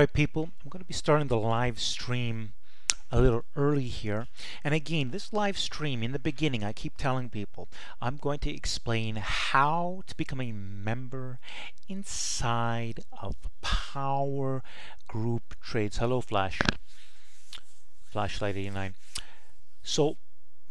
Alright people, I'm going to be starting the live stream a little early here. And again, this live stream in the beginning, I keep telling people, I'm going to explain how to become a member inside of Power Group Trades. Hello Flash, Flashlight 89. So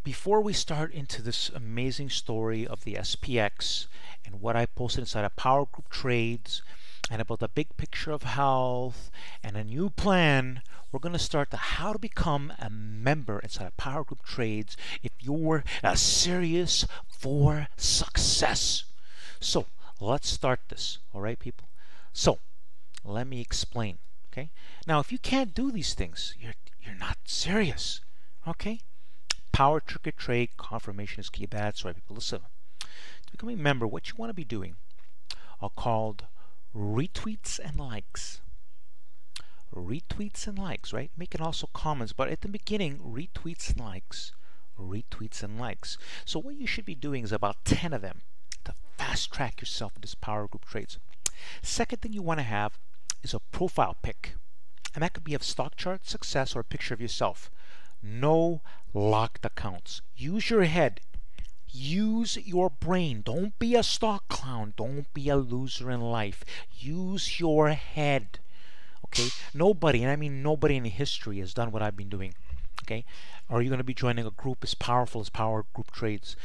before we start into this amazing story of the SPX and what I posted inside of Power Group Trades and about the big picture of health and a new plan, we're going to start the how to become a member inside of Power Group Trades if you're serious for success. So let's start this. All right, people. So let me explain. Okay. Now, if you can't do these things, you're not serious. Okay. PowerTarget trade confirmation is key. That's right, people. Listen. To become a member, what you want to be doing are called retweets and likes. Retweets and likes, right? Making also comments, but at the beginning, retweets and likes. Retweets and likes. So what you should be doing is about 10 of them to fast track yourself in this Power Group Trades. Second thing you want to have is a profile pic. And that could be of stock chart, success, or a picture of yourself. No locked accounts. Use your head. Use your brain. Don't be a stock clown. Don't be a loser in life. Use your head. Okay? Nobody, and I mean nobody in history has done what I've been doing. Okay? Or you're going to be joining a group as powerful as Power Group Trades.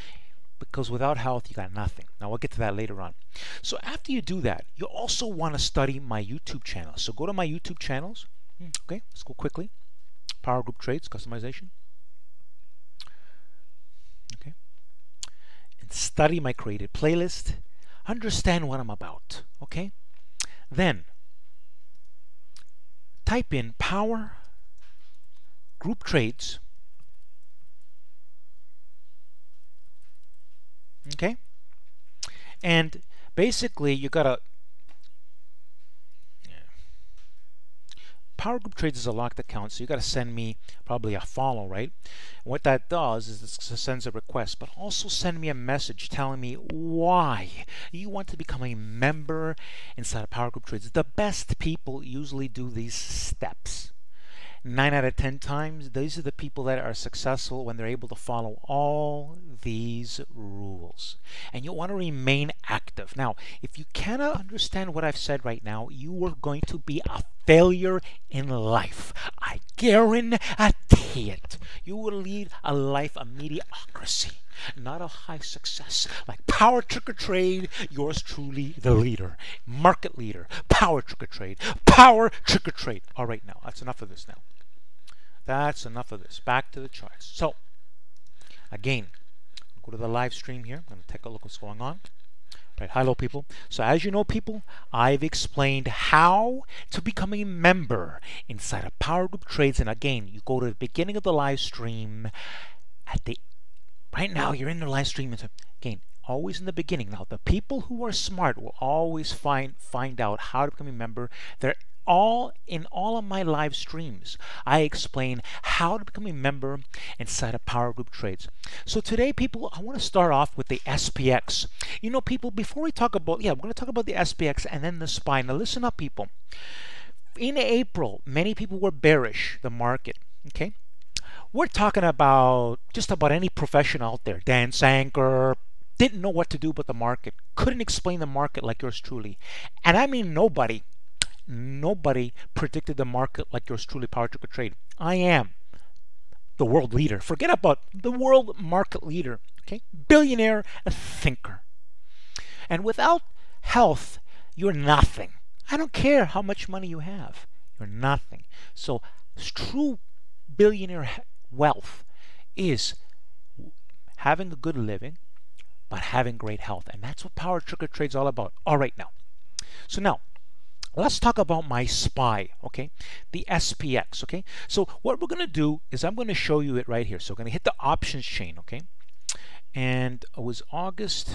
Because without health, you got nothing. Now, we'll get to that later on. So after you do that, you also want to study my YouTube channel. So go to my YouTube channels. Okay? Let's go quickly. Power Group Trades, customization. Okay? And study my created playlist. Understand what I'm about. Okay? Then type in Power Group Trades. Okay? And basically you gotta Power Group Trades is a locked account, so you got to send me probably a follow, right? And what that does is it sends a request, but also send me a message telling me why you want to become a member inside of Power Group Trades. The best people usually do these steps. 9 out of 10 times, these are the people that are successful when they're able to follow all these rules. And you want to remain active. Now, if you cannot understand what I've said right now, you are going to be a failure in life. I guarantee it. You will lead a life of mediocrity, not a high success. Like PowerTarget Trade, yours truly, the leader, market leader. PowerTarget Trade, PowerTarget Trade. All right, now that's enough of this. Now, that's enough of this. Back to the charts. So, again, go to the live stream here. I'm going to take a look what's going on. Right, hello people. So as you know, people, I've explained how to become a member inside of Power Group Trades. And again, you go to the beginning of the live stream. Right now, you're in the live stream. And so, again, always in the beginning. Now, the people who are smart will always find out how to become a member. They're in all of my live streams. I explain how to become a member inside of Power Group Trades. So today, people, I want to start off with the SPX. You know, people, before we talk about, we're going to talk about the SPX and then the SPY. Now, listen up, people. In April, many people were bearish, the market. Okay? We're talking about just about any professional out there. Dan Sanker didn't know what to do with the market. Couldn't explain the market like yours truly. And I mean nobody. Nobody predicted the market like yours truly, PowerTarget Trade. I am the world leader. Forget about the world market leader. Okay, billionaire, a thinker. And without health, you're nothing. I don't care how much money you have. You're nothing. So true billionaire wealth is having a good living, but having great health. And that's what PowerTarget Trade is all about. All right, now. So now, let's talk about my SPY, okay? The SPX, okay? So what we're going to do is I'm going to show you it right here. So we're going to hit the options chain, okay? And it was August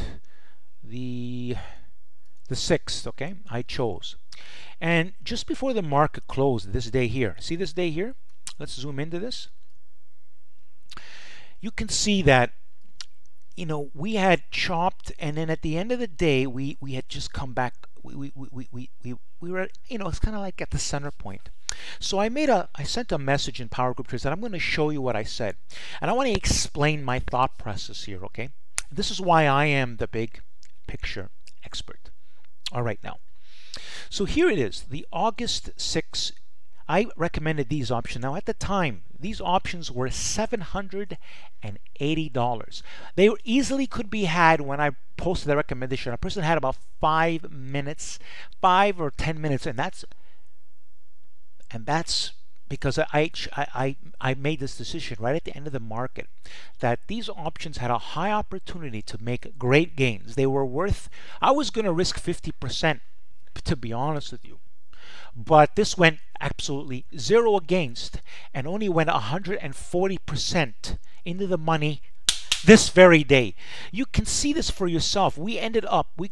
the 6th, okay? I chose. And just before the market closed, this day here, see this day here? Let's zoom into this. You can see that, you know, we had chopped, and then at the end of the day, we had just come back we were, you know, it's kind of like at the center point. So I sent a message in Power Group Trades that I'm going to show you what I said, and I want to explain my thought process here. Okay, this is why I am the big picture expert. All right, now, so here it is, the August 6th. I recommended these options. Now, at the time, these options were $780. They easily could be had when I posted the recommendation. A person had about 5 minutes, 5 or 10 minutes, and that's because I made this decision right at the end of the market that these options had a high opportunity to make great gains. They were worth, I was going to risk 50%, to be honest with you. But this went absolutely zero against and only went 140% into the money this very day. You can see this for yourself. We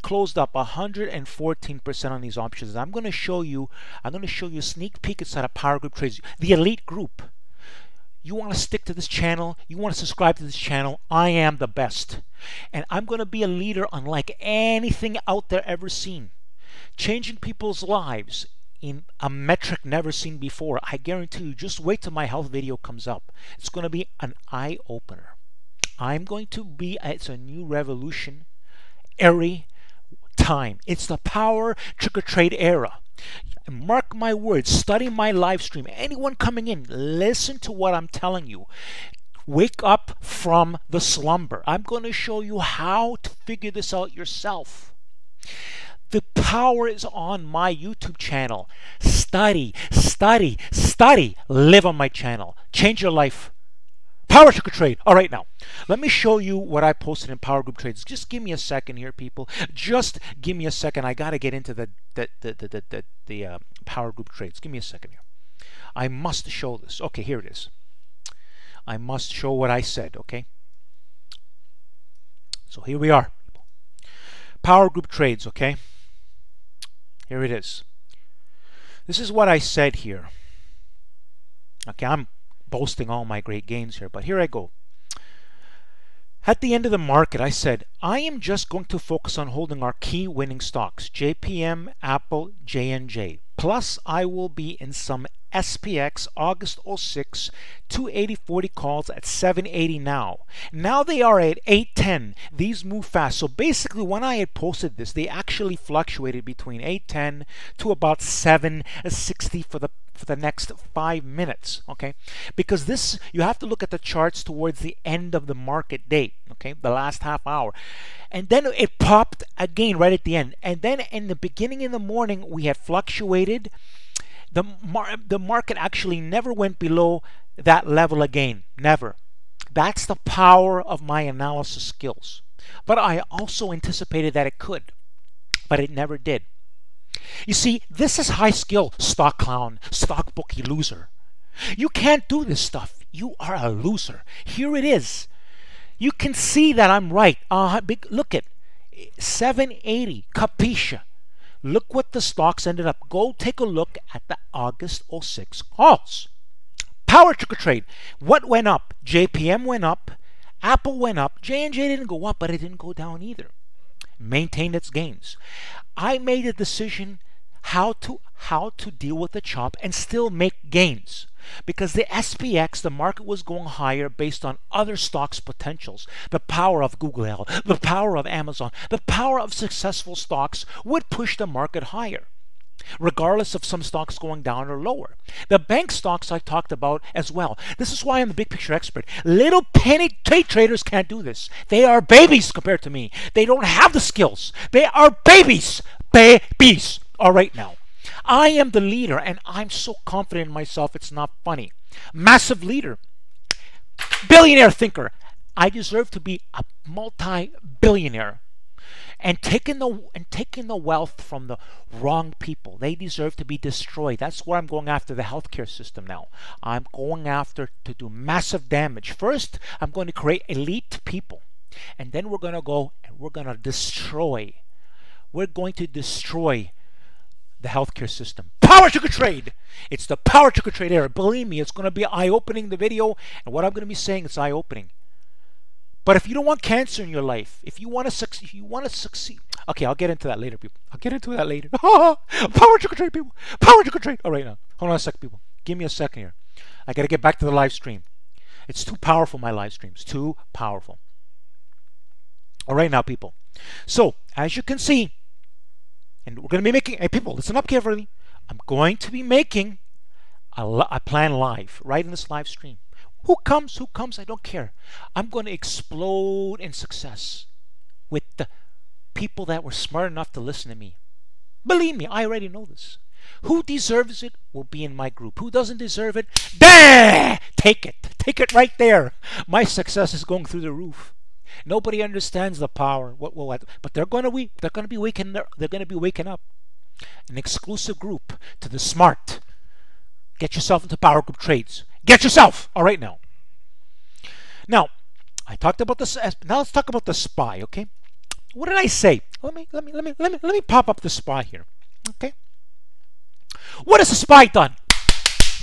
closed up 114% on these options. I'm going to show you a sneak peek inside of Power Group Trades, the elite group. You want to stick to this channel, you want to subscribe to this channel, I am the best. And I'm going to be a leader unlike anything out there ever seen. Changing people's lives in a metric never seen before. I guarantee you, just wait till my health video comes up. It's going to be an eye-opener. It's a new revolution every time. It's the power trigger trade era. Mark my words, study my live stream. Anyone coming in, listen to what I'm telling you. Wake up from the slumber. I'm going to show you how to figure this out yourself. The power is on my YouTube channel. Study, study, study. Live on my channel. Change your life. Power Trigger Trade. All right, now, let me show you what I posted in Power Group Trades. Just give me a second here, people. Just give me a second. I got to get into the Power Group Trades. Give me a second here. I must show this. Okay, here it is. I must show what I said, okay? So here we are, people. Power Group Trades, okay? Here it is. This is what I said here. Okay, I'm boasting all my great gains here, but here I go. At the end of the market, I said, I am just going to focus on holding our key winning stocks, JPM, Apple, J&J. Plus, I will be in some SPX August 06 280-40 calls at 780 now. Now they are at 810. These move fast. So basically, when I had posted this, they actually fluctuated between 810 to about 760 for the next 5 minutes, okay? Because this, you have to look at the charts towards the end of the market date, okay? The last half hour. And then it popped again right at the end. And then in the beginning in the morning, we had fluctuated. The market actually never went below that level again. Never. That's the power of my analysis skills. But I also anticipated that it could. But it never did. You see, this is high skill, stock clown, stock bookie loser. You can't do this stuff. You are a loser. Here it is. You can see that I'm right. Look at 780, capisce. Look what the stocks ended up. Go take a look at the August 06 calls. Power Trigger Trade. What went up? JPM went up. Apple went up. J&J didn't go up, but it didn't go down either. Maintained its gains. I made a decision how to deal with the chop and still make gains. Because the SPX, the market was going higher based on other stocks' potentials. The power of Google, the power of Amazon, the power of successful stocks would push the market higher, regardless of some stocks going down or lower. The bank stocks I talked about as well. This is why I'm the big picture expert. Little penny trade traders can't do this. They are babies compared to me. They don't have the skills. They are babies. Babies. All right now. I am the leader, and I'm so confident in myself, it's not funny. Massive leader. Billionaire thinker. I deserve to be a multi-billionaire. And taking the wealth from the wrong people. They deserve to be destroyed. That's why I'm going after the healthcare system now. I'm going after to do massive damage. First, I'm going to create elite people. And then we're going to go and we're going to destroy. We're going to destroy the healthcare system. Power Trigger Trade! It's the Power Trigger Trade era. Believe me, it's going to be eye-opening, the video. And what I'm going to be saying is eye-opening. But if you don't want cancer in your life, if you want to succeed, okay, I'll get into that later, people. I'll get into that later. PowerTarget trade, people. PowerTarget trade. All right, now, hold on a second, people. Give me a second here. I got to get back to the live stream. It's too powerful, my live streams. Too powerful. All right, now, people. So, as you can see, and we're going to be making, hey, people, listen up carefully. I'm going to be making a plan live, right in this live stream. Who comes, I don't care. I'm going to explode in success with the people that were smart enough to listen to me. Believe me, I already know this. Who deserves it will be in my group. Who doesn't deserve it, take it. Take it right there. My success is going through the roof. Nobody understands the power. But they're going to be waking up. An exclusive group to the smart. Get yourself into power group trades. Get yourself. All right, now. Now, I talked about this. Now let's talk about the SPY. Okay. What did I say? Let me pop up the SPY here. Okay. What has the SPY done?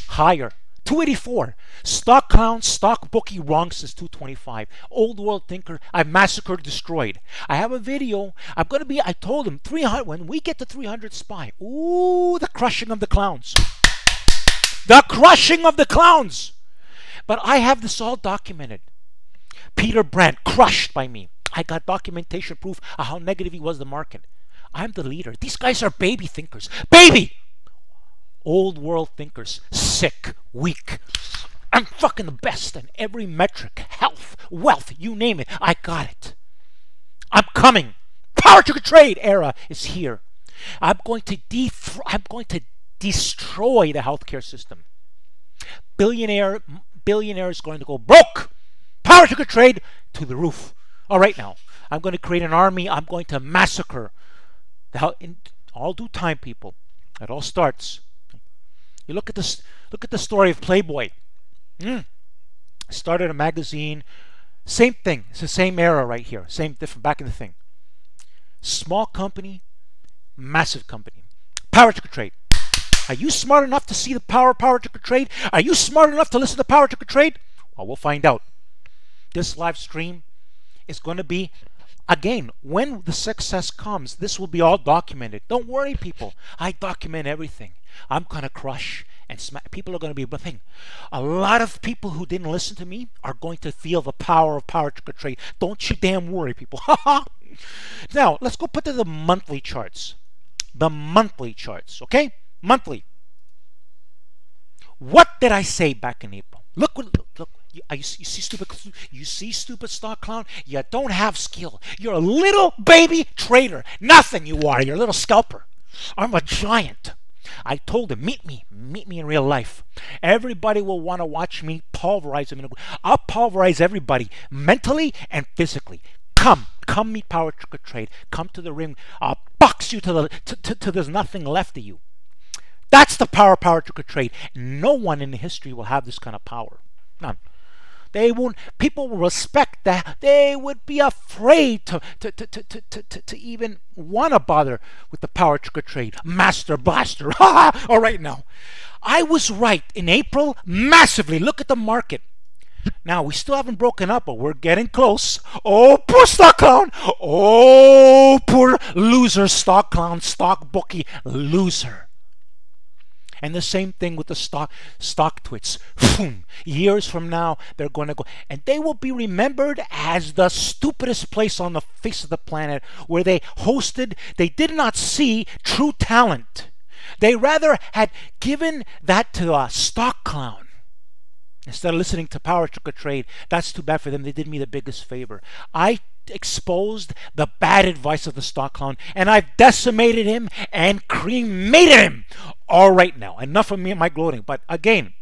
Higher. 284. Stock clown, stock bookie wrong since 225. Old world thinker, I've massacred, destroyed. I have a video. I told him 300. When we get to 300 SPY, ooh, the crushing of the clowns. The crushing of the clowns. But I have this all documented. Peter Brandt crushed by me. I got documentation proof of how negative he was the market. I'm the leader. These guys are baby thinkers. Baby! Old world thinkers. Sick. Weak. I'm fucking the best in every metric. Health. Wealth. You name it. I got it. I'm coming. PowerTarget trade era is here. I'm going to destroy the healthcare system. Billionaire is going to go broke. PowerTarget trade to the roof. All right, now I'm going to create an army. I'm going to massacre in all due time, people. It all starts. You look at this. Look at the story of Playboy. Started a magazine. Same thing. It's the same era right here. Same different back in the thing. Small company, massive company. PowerTarget trade. Are you smart enough to see the power of PowerTarget trade? Are you smart enough to listen to PowerTarget trade? Well, we'll find out. This live stream is going to be, again, when the success comes, this will be all documented. Don't worry, people. I document everything. I'm going to crush and smack. People are going to be thing. A lot of people who didn't listen to me are going to feel the power of PowerTarget trade. Don't you damn worry, people. Now, let's go put to the monthly charts. The monthly charts, okay? Monthly. What did I say back in April? Look. You see stupid stock clown? You don't have skill. You're a little baby trader. Nothing you are. You're a little scalper. I'm a giant. I told him, meet me in real life. Everybody will want to watch me pulverize them. I'll pulverize everybody mentally and physically. Come meet PowerTarget trade. Come to the ring. I'll box you till there's nothing left of you. That's the power of PowerTarget trade. No one in history will have this kind of power. None. They won't. People will respect that. They would be afraid to even want to bother with the PowerTarget trade. Master blaster. All right, now, I was right in April massively. Look at the market. Now we still haven't broken up, but we're getting close. Oh, poor stock clown. Oh, poor loser stock clown, stock bookie loser. And the same thing with the stock twits. Years from now, they're going to go, and they will be remembered as the stupidest place on the face of the planet, where they did not see true talent. They rather had given that to a stock clown instead of listening to PowerTarget trade. That's too bad for them. They did me the biggest favor. I exposed the bad advice of the stock clown, and I've decimated him and cremated him. All right, now, enough of me and my gloating. But again,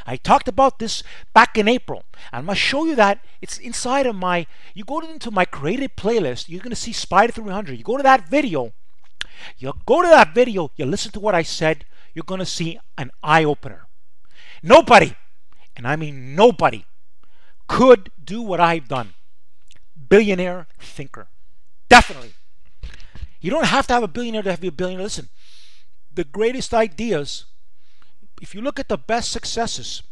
I talked about this back in April. I'm going to show you that it's inside of you go into my created playlist, you're going to see Spider 300. You go to that video, you listen to what I said, you're going to see an eye-opener. Nobody, and I mean nobody, could do what I've done. Billionaire thinker. Definitely. You don't have to have a billionaire to be a billionaire. Listen, the greatest ideas, if you look at the best successes,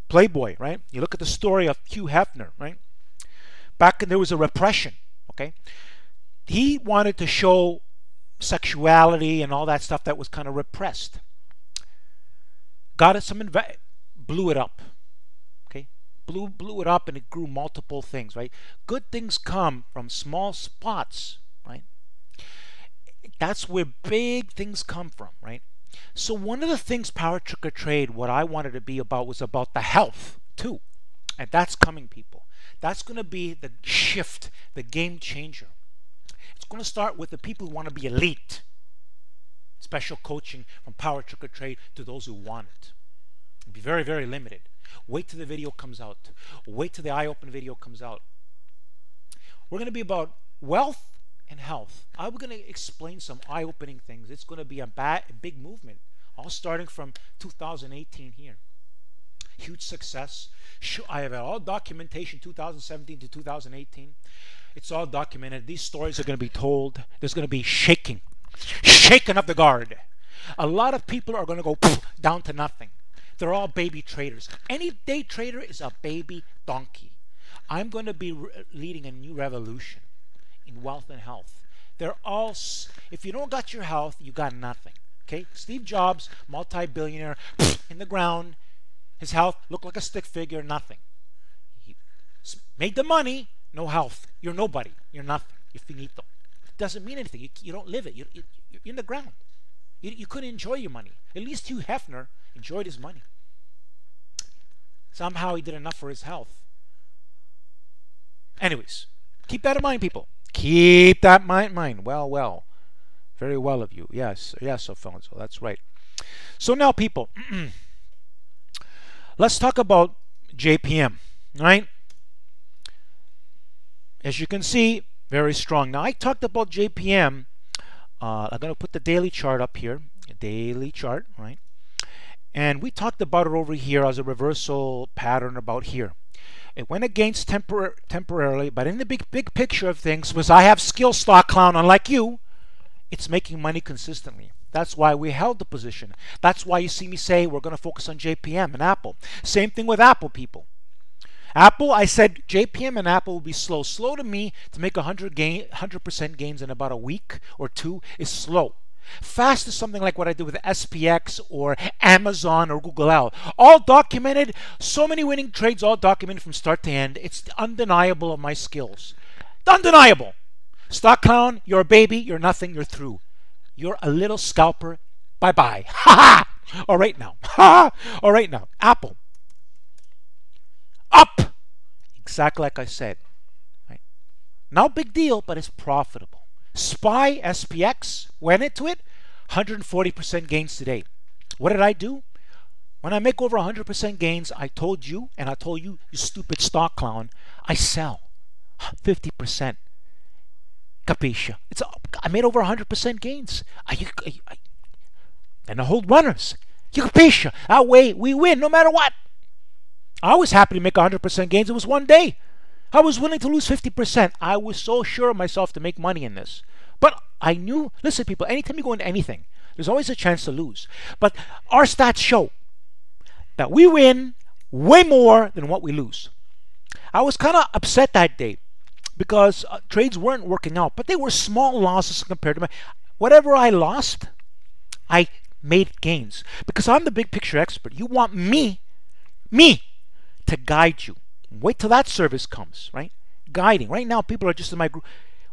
Playboy, right? You look at the story of Hugh Hefner, right? back there was a repression, okay? He wanted to show sexuality and all that stuff that was kind of repressed. Got it, blew it up, okay? Blew it up, and it grew multiple things, right? Good things come from small spots, right? That's where big things come from, right? So one of the things PowerTarget Trade, what I wanted to be about, was about the health too. And that's coming, people. That's going to be the shift, the game changer. It's going to start with the people who want to be elite. Special coaching from PowerTarget Trade to those who want it. It'll be very, very limited. Wait till the video comes out. Wait till the eye-open video comes out. We're going to be about wealth and health. I'm going to explain some eye-opening things. It's going to be a big movement, all starting from 2018 here. Huge success. I have all documentation 2017 to 2018. It's all documented. These stories are going to be told. There's going to be shaking of the guard. A lot of people are going to go down to nothing. They're all baby traders. Any day trader is a baby donkey. I'm going to be leading a new revolution in wealth and health. They're all, if you don't got your health, you got nothing. Okay? Steve Jobs, multi-billionaire, in the ground. His health looked like a stick figure, nothing. He made the money, no health. You're nobody. You're nothing. You're finito. It doesn't mean anything. You don't live it. You're in the ground. You couldn't enjoy your money. At least Hugh Hefner enjoyed his money. Somehow he did enough for his health. Anyways, keep that in mind, people. Keep that in mind. Well. Very well of you. Yes, Alfonso. That's right. So now, people, let's talk about JPM, right? As you can see, very strong. Now, I talked about JPM. I'm going to put the daily chart up here. Daily chart, right? And we talked about it over here as a reversal pattern about here. It went against temporarily, but in the big picture of things was I have skill stock clown, unlike you. It's making money consistently. That's why we held the position. That's why you see me say we're going to focus on JPM and Apple. Same thing with Apple, people. Apple, I said JPM and Apple will be slow. Slow to me to make 100% gains in about a week or two is slow. Fast is something like what I did with SPX or Amazon or Google. All documented. So many winning trades, all documented from start to end. It's undeniable of my skills. Undeniable. Stock clown, you're a baby, you're nothing, you're through. You're a little scalper. Bye-bye. Ha ha! All right now. Ha ha! All right now. Apple. Up! Exactly like I said. Right? Not big deal, but it's profitable. SPY, SPX, went into it, 140% gains today. What did I do? When I make over 100% gains, I told you, and I told you, you stupid stock clown, I sell 50%. Capisce? I made over 100% gains. And I hold runners. You capisce? That way we win no matter what. I was happy to make 100% gains. It was one day. I was willing to lose 50%. I was so sure of myself to make money in this. But I knew, listen people, anytime you go into anything, there's always a chance to lose. But our stats show that we win way more than what we lose. I was kind of upset that day because trades weren't working out, but they were small losses compared to whatever I lost, I made gains because I'm the big picture expert. You want me to guide you. Wait till that service comes, right? Guiding. Right now, people are just in my group.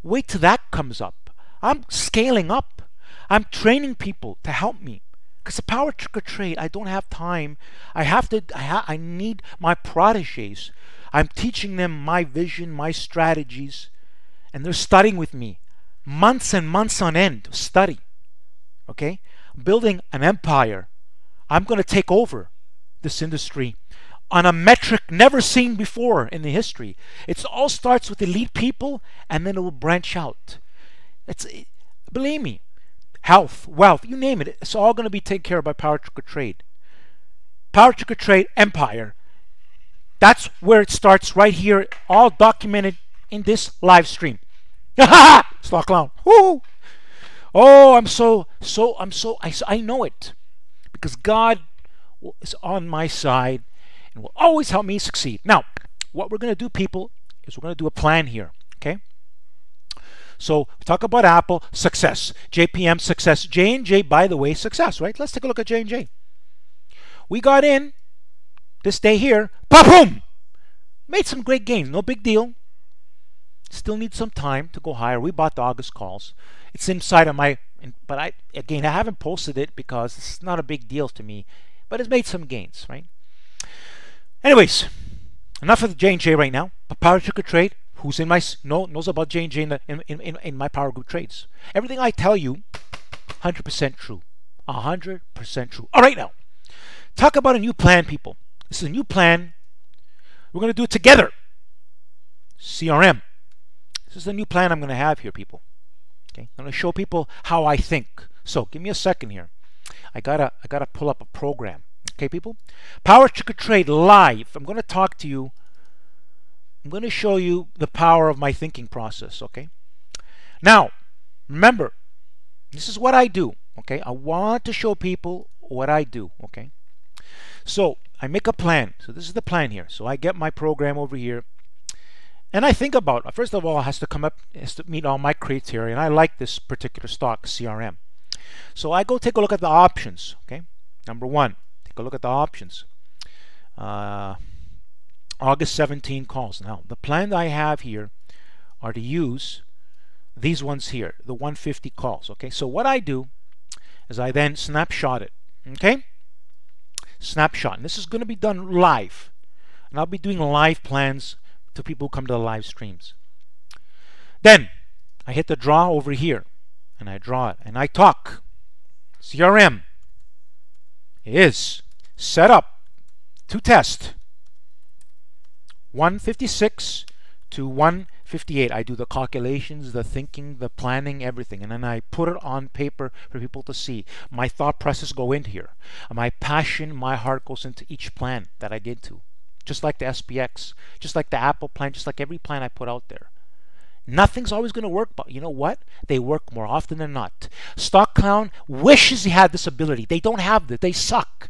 Wait till that comes up. I'm scaling up. I'm training people to help me. Because the PowerTarget Trade, I don't have time. I need my protégés. I'm teaching them my vision, my strategies, and they're studying with me. Months and months on end study. Okay? Building an empire. I'm going to take over this industry on a metric never seen before in the history. It all starts with elite people, and then it will branch out. Believe me, health, wealth, you name it, it's all going to be taken care of by PowerTarget Trade. PowerTarget Trade empire. That's where it starts, right here, all documented in this live stream. Stock clown. Woo! Oh, I know it because God is on my side and will always help me succeed. Now, what we're going to do, people, is we're going to do a plan here, okay? So we talk about Apple, success. JPM, success. J&J, by the way, success, right? Let's take a look at J&J. We got in this day here, boom! Made some great gains, no big deal. Still need some time to go higher. We bought the August calls. It's inside of my, but I haven't posted it because it's not a big deal to me, but it's made some gains, right? Anyways, enough of the J&J right now. A PowerTarget trade. Who's in my knows about J&J in my Power Group trades? Everything I tell you, 100% true. 100% true. All right, now talk about a new plan, people. This is a new plan. We're going to do it together. CRM. This is the new plan I'm going to have here, people. Okay, I'm going to show people how I think. So give me a second here. I gotta pull up a program. Okay, people. PowerTarget Trade live. I'm going to talk to you. I'm going to show you the power of my thinking process. Okay. Now, remember, this is what I do. Okay, I want to show people what I do. Okay. So I make a plan. So this is the plan here. So I get my program over here. And I think about, first of all, it has to meet all my criteria, and I like this particular stock, CRM. So I go take a look at the options, okay? Number one, take a look at the options. August 17 calls. Now, the plan that I have here are to use these ones here, the 150 calls, okay? So what I do is I then snapshot it, okay? Snapshot, and this is going to be done live. And I'll be doing live plans to people who come to the live streams. Then I hit the draw over here and I draw it and I talk. CRM is set up to test 156 to 158. I do the calculations, the thinking, the planning, everything, and then I put it on paper for people to see. My thought process go into here. My passion, my heart goes into each plan that I get to. Just like the SPX, just like the Apple plan, just like every plan I put out there. Nothing's always going to work, but you know what? They work more often than not. Stock Clown wishes he had this ability. They don't have this. They suck.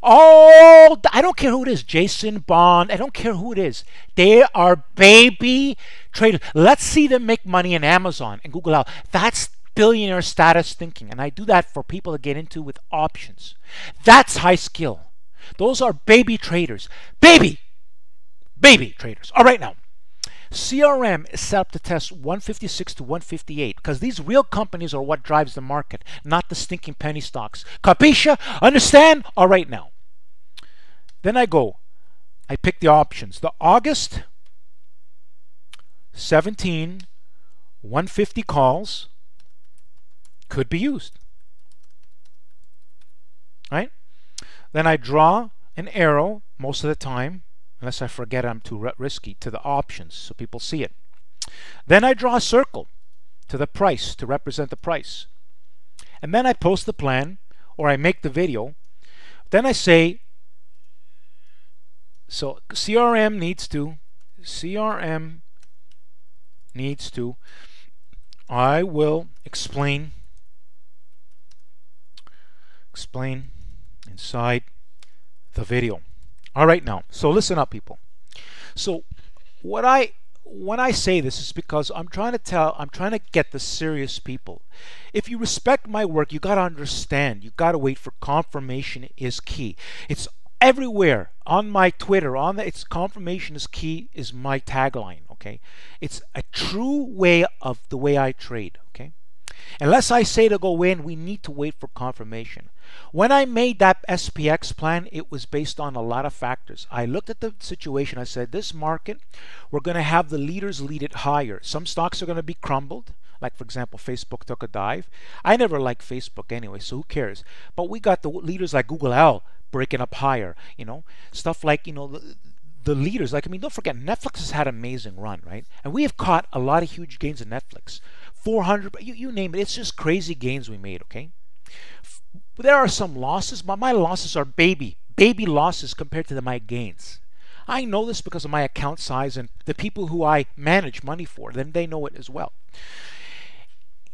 Oh, I don't care who it is. Jason Bond, I don't care who it is. They are baby traders. Let's see them make money in Amazon and Google out. That's billionaire status thinking. And I do that for people to get into with options. That's high skill. Those are baby traders. Baby traders. All right, now. CRM is set up to test 156 to 158 because these real companies are what drives the market, not the stinking penny stocks. Capisce? Understand? All right, now. Then I pick the options. The August 17 150 calls could be used. Right? Then I draw an arrow most of the time, unless I forget I'm too risky, to the options so people see it. Then I draw a circle to the price to represent the price. And then I post the plan or I make the video. Then I say, so CRM needs to, I will explain inside the video. All right, now, so listen up, people. So when I say this is because I'm trying to get the serious people. If you respect my work, you got to understand, you got to wait for confirmation is key. It's everywhere on my Twitter, it's confirmation is key is my tagline, okay? It's a true way of the way I trade, okay? Unless I say to go in, we need to wait for confirmation. When I made that SPX plan, it was based on a lot of factors. I looked at the situation. I said, this market, we're going to have the leaders lead it higher. Some stocks are going to be crumbled. Like, for example, Facebook took a dive. I never liked Facebook anyway, so who cares? But we got the leaders like GOOGL breaking up higher. You know, stuff like, you know, the leaders. Like, I mean, don't forget, Netflix has had an amazing run, right? And we have caught a lot of huge gains in Netflix. 400, you name it. It's just crazy gains we made, okay? There are some losses, but my losses are baby losses compared to my gains. I know this because of my account size and the people who I manage money for, then they know it as well.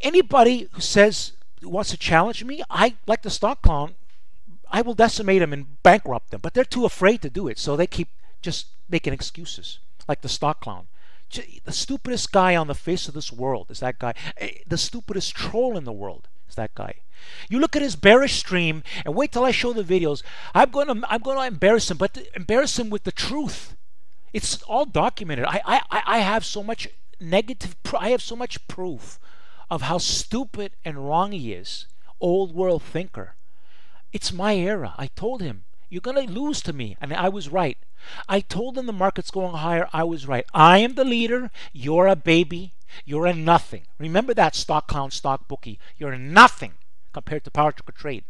Anybody who wants to challenge me, I like the Stock Clown, I will decimate them and bankrupt them, but they're too afraid to do it, so they keep just making excuses, like the Stock Clown. The stupidest guy on the face of this world is that guy. The stupidest troll in the world is that guy. You look at his bearish stream and wait till I show the videos. I'm going to embarrass him, but embarrass him with the truth. It's all documented. I have so much I have so much proof of how stupid and wrong he is. Old world thinker. It's my era. I told him, you're going to lose to me. And I was right. I told him the market's going higher. I was right. I am the leader. You're a baby. You're a nothing. Remember that, stock clown, stock bookie. You're a nothing compared to PowerTarget Trade.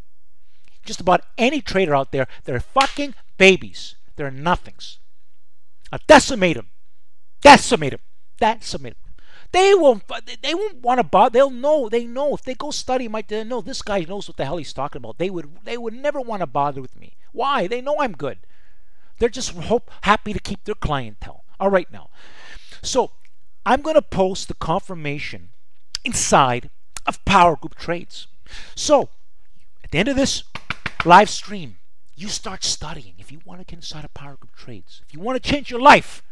Just about any trader out there, they're fucking babies. They're nothings. Decimate them. Decimate them. Decimate them. They won't want to bother. They know if they go study, they know this guy knows what the hell he's talking about. They would never want to bother with me. Why? They know I'm good. They're just happy to keep their clientele. All right now. So I'm going to post the confirmation inside of Power Group Trades. So at the end of this live stream, you start studying if you want to get inside of Power Group Trades. If you want to change your life.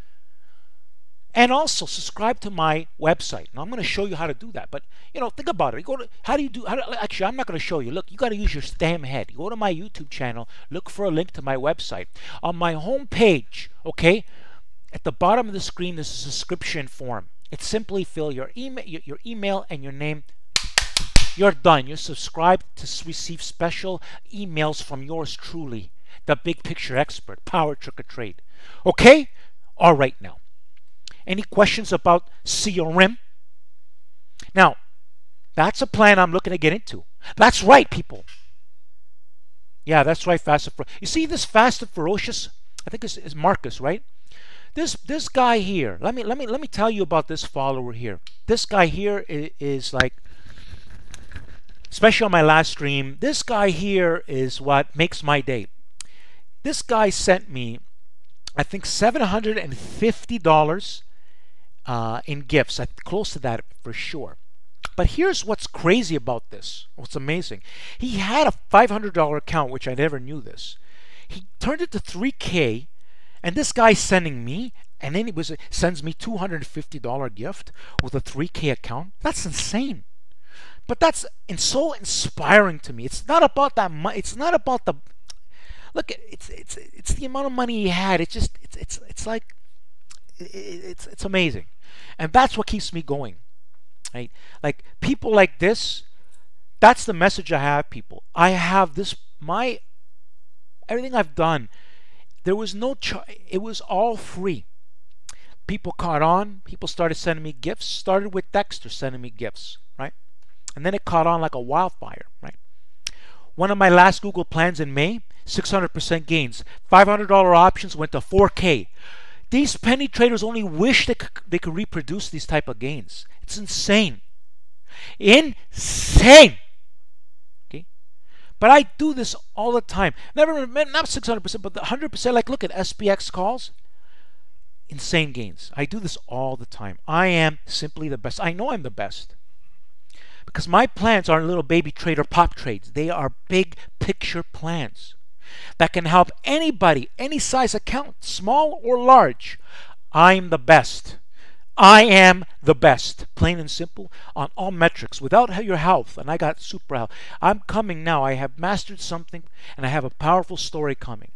And also subscribe to my website. Now I'm going to show you how to do that. But think about it. You go to actually, I'm not going to show you. Look, you got to use your damn head. You go to my YouTube channel, look for a link to my website. On my home page, okay, at the bottom of the screen, there's a subscription form. It's simply fill your email and your name. You're done. You're subscribed to receive special emails from yours truly, the big picture expert, PowerTarget Trade. Okay? All right now. Any questions about CRM? Now, that's a plan I'm looking to get into. That's right, people. Yeah, that's right, Fast and Ferocious. You see this Fast and Ferocious? I think it's Marcus, right? This guy here. Let me tell you about this follower here. This guy here is like, especially on my last stream, this guy here is what makes my day. This guy sent me, I think, $750 in gifts. Close to that for sure. But here's what's crazy about this. What's amazing. He had a $500 account, which I never knew this. He turned it to $3K, and this guy's sending me, and then he sends me $250 gift with a $3K account. That's insane. But that's so inspiring to me. It's not about that money. It's not about the look. It's the amount of money he had. It's just it's like it's amazing. And that's what keeps me going, right? Like people like this, that's the message I have, people. I have this, everything I've done, there was no it was all free. People caught on, people started sending me gifts, started with Dexter sending me gifts, right? And then it caught on like a wildfire, right? One of my last Google plans in May, 600% gains. $500 options went to 4K. These penny traders only wish they could reproduce these type of gains. It's insane. Insane. Okay? But I do this all the time. Not 600%, but 100%. Like, look at SPX calls. Insane gains. I do this all the time. I am simply the best. I know I'm the best. Because my plans aren't little baby trade or pop trades. They are big picture plans that can help anybody, any size account, small or large. I'm the best. I am the best, plain and simple, on all metrics, without your health. And I got super health. I'm coming now. I have mastered something, and I have a powerful story coming.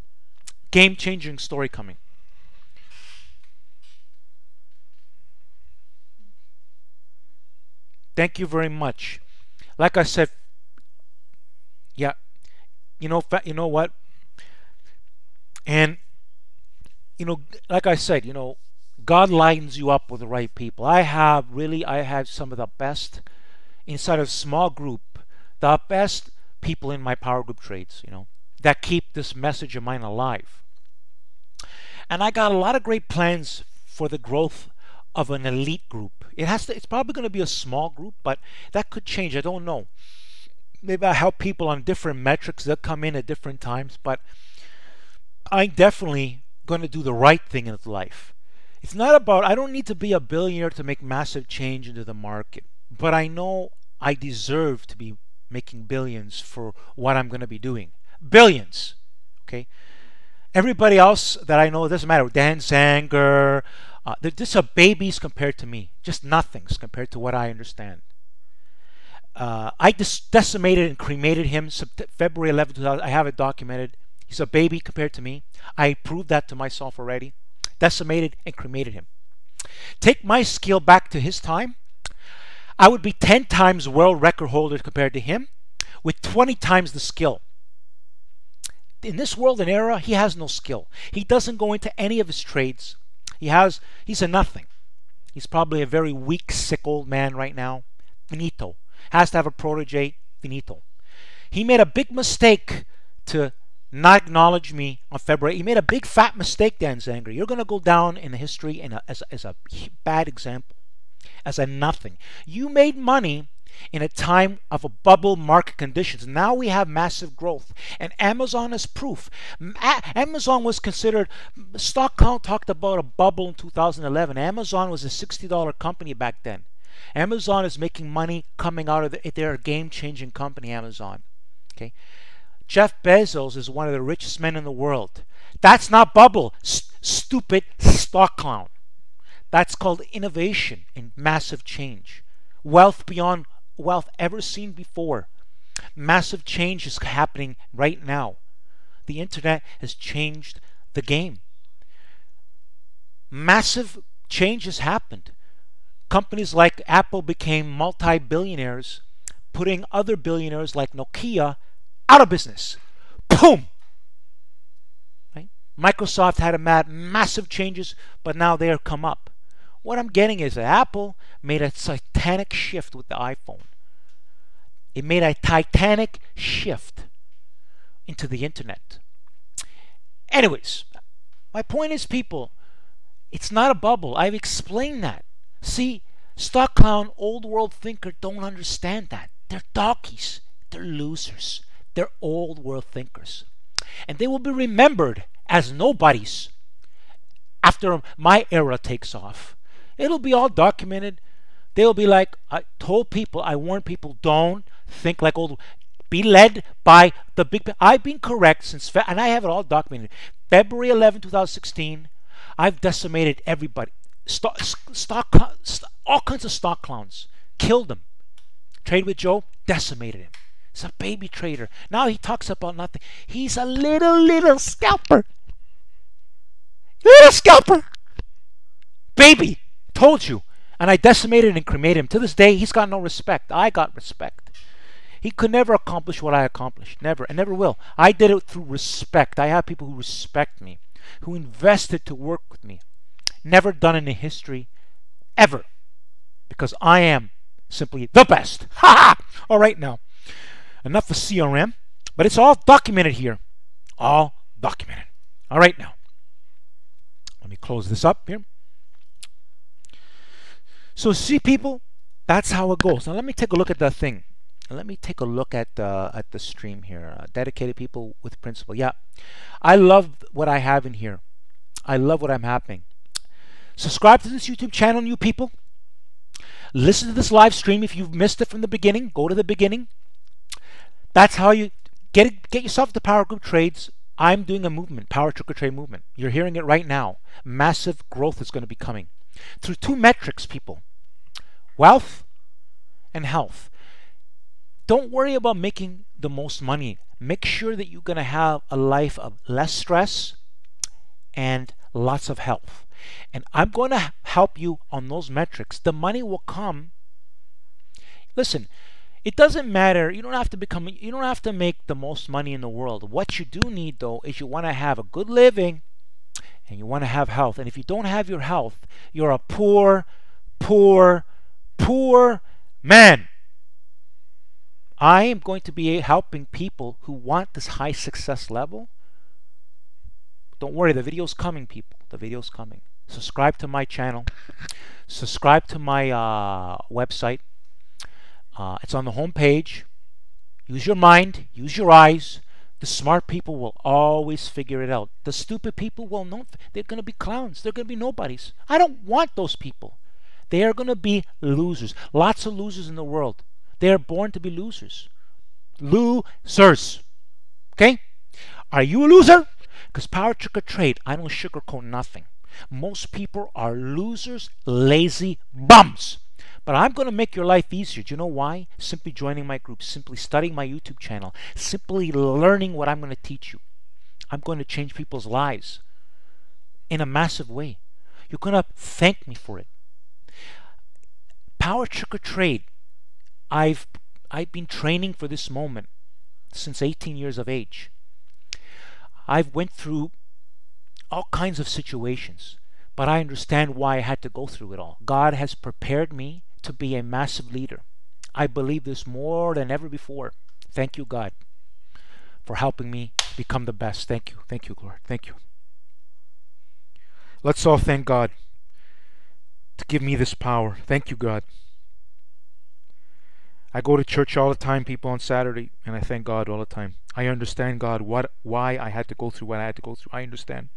Game-changing story coming. Thank you very much. Like I said, yeah, you know what? And, like I said, God lines you up with the right people. I have some of the best inside of a small group, the best people in my Power Group Trades, that keep this message of mine alive. And I got a lot of great plans for the growth of an elite group. It's probably going to be a small group, but that could change. I don't know. Maybe I help people on different metrics. They'll come in at different times, but I'm definitely going to do the right thing in life. It's not about, I don't need to be a billionaire to make massive change into the market, but I know I deserve to be making billions for what I'm going to be doing. Billions. Okay? Everybody else that I know, it doesn't matter. Dan Zanger, They're just a babies compared to me, just nothings compared to what I understand. I just decimated and cremated him February 11, 2000. I have it documented. He's a baby compared to me. I proved that to myself already. Decimated and cremated him. Take my skill back to his time. I would be 10 times world record holder compared to him with 20 times the skill. In this world and era, he has no skill. He doesn't go into any of his trades. He's a nothing. He's probably a very weak, sick old man right now. Finito. Has to have a protege. Finito. He made a big mistake to not acknowledge me on February. He made a big fat mistake, Dan Zanger. You're going to go down in the history as a bad example. As a nothing. You made money in a time of a bubble market conditions. Now we have massive growth. And Amazon is proof. Amazon was considered, stock count talked about a bubble in 2011. Amazon was a $60 company back then. Amazon is making money coming out of they're a game-changing company, Amazon. Okay. Jeff Bezos is one of the richest men in the world. That's not bubble. Stupid stock clown. That's called innovation and massive change. Wealth beyond wealth ever seen before. Massive change is happening right now. The internet has changed the game. Massive change has happened. Companies like Apple became multi-billionaires, putting other billionaires like Nokia out of business. Boom! Right? Microsoft had massive changes, but now they have come up. What I'm getting is that Apple made a titanic shift with the iPhone. It made a titanic shift into the internet. Anyways, my point is, people, it's not a bubble. I've explained that. See, stock clown, old world thinker don't understand that. They're doggies. They're losers. They're old world thinkers. And they will be remembered as nobodies after my era takes off. It'll be all documented. They'll be like, I told people, I warned people, don't think like old. Be led by the big. I've been correct since, and I have it all documented. February 11, 2016, I've decimated everybody. All kinds of stock clowns. Killed them. Trade with Joe, decimated him. He's a baby trader. Now he talks about nothing. He's a little scalper. Little scalper. Baby. Told you. And I decimated and cremated him. To this day, he's got no respect. I got respect. He could never accomplish what I accomplished. Never. And never will. I did it through respect. I have people who respect me. Who invested to work with me. Never done in history. Ever. Because I am simply the best. Ha ha! All right now. Enough of CRM. But it's all documented here. All documented. All right now. Let me close this up here. So see, people, that's how it goes. Now let me take a look at that thing. Let me take a look at the stream here. Dedicated people with principle. Yeah, I love what I have in here. I love what I'm happening. Subscribe to this YouTube channel, new people. Listen to this live stream. If you've missed it from the beginning, go to the beginning. That's how you get yourself to Power Group Trades. I'm doing a movement, Power Trigger Trade movement. You're hearing it right now. Massive growth is going to be coming. Through two metrics, people. Wealth and health. Don't worry about making the most money. Make sure that you're going to have a life of less stress and lots of health. And I'm going to help you on those metrics. The money will come. Listen, it doesn't matter. You don't have to make the most money in the world. What you do need, though, is you want to have a good living. And you want to have health. And if you don't have your health, you're a poor man. I am going to be helping people who want this high success level. Don't worry, the video's coming, people. The video's coming. Subscribe to my channel. Subscribe to my website. It's on the home page. Use your mind. Use your eyes. The smart people will always figure it out. The stupid people will not. They're going to be clowns. They're going to be nobodies. I don't want those people. They are going to be losers. Lots of losers in the world. They are born to be losers. Losers. Okay? Are you a loser? Because Power Trigger Trade, I don't sugarcoat nothing. Most people are losers, lazy bums. But I'm going to make your life easier. Do you know why? Simply joining my group, simply studying my YouTube channel, simply learning what I'm going to teach you. I'm going to change people's lives in a massive way. You're going to thank me for it. Power Trigger Trade. I've been training for this moment since 18 years of age. I've went through all kinds of situations, but I understand why I had to go through it all. God has prepared me to be a massive leader. I believe this more than ever before. Thank you, God, for helping me become the best. Thank you. Thank you, Lord. Thank you. Let's all thank God to give me this power. Thank you, God. I go to church all the time, people, on Saturday, and I thank God all the time. I understand, God, why I had to go through what I had to go through. I understand.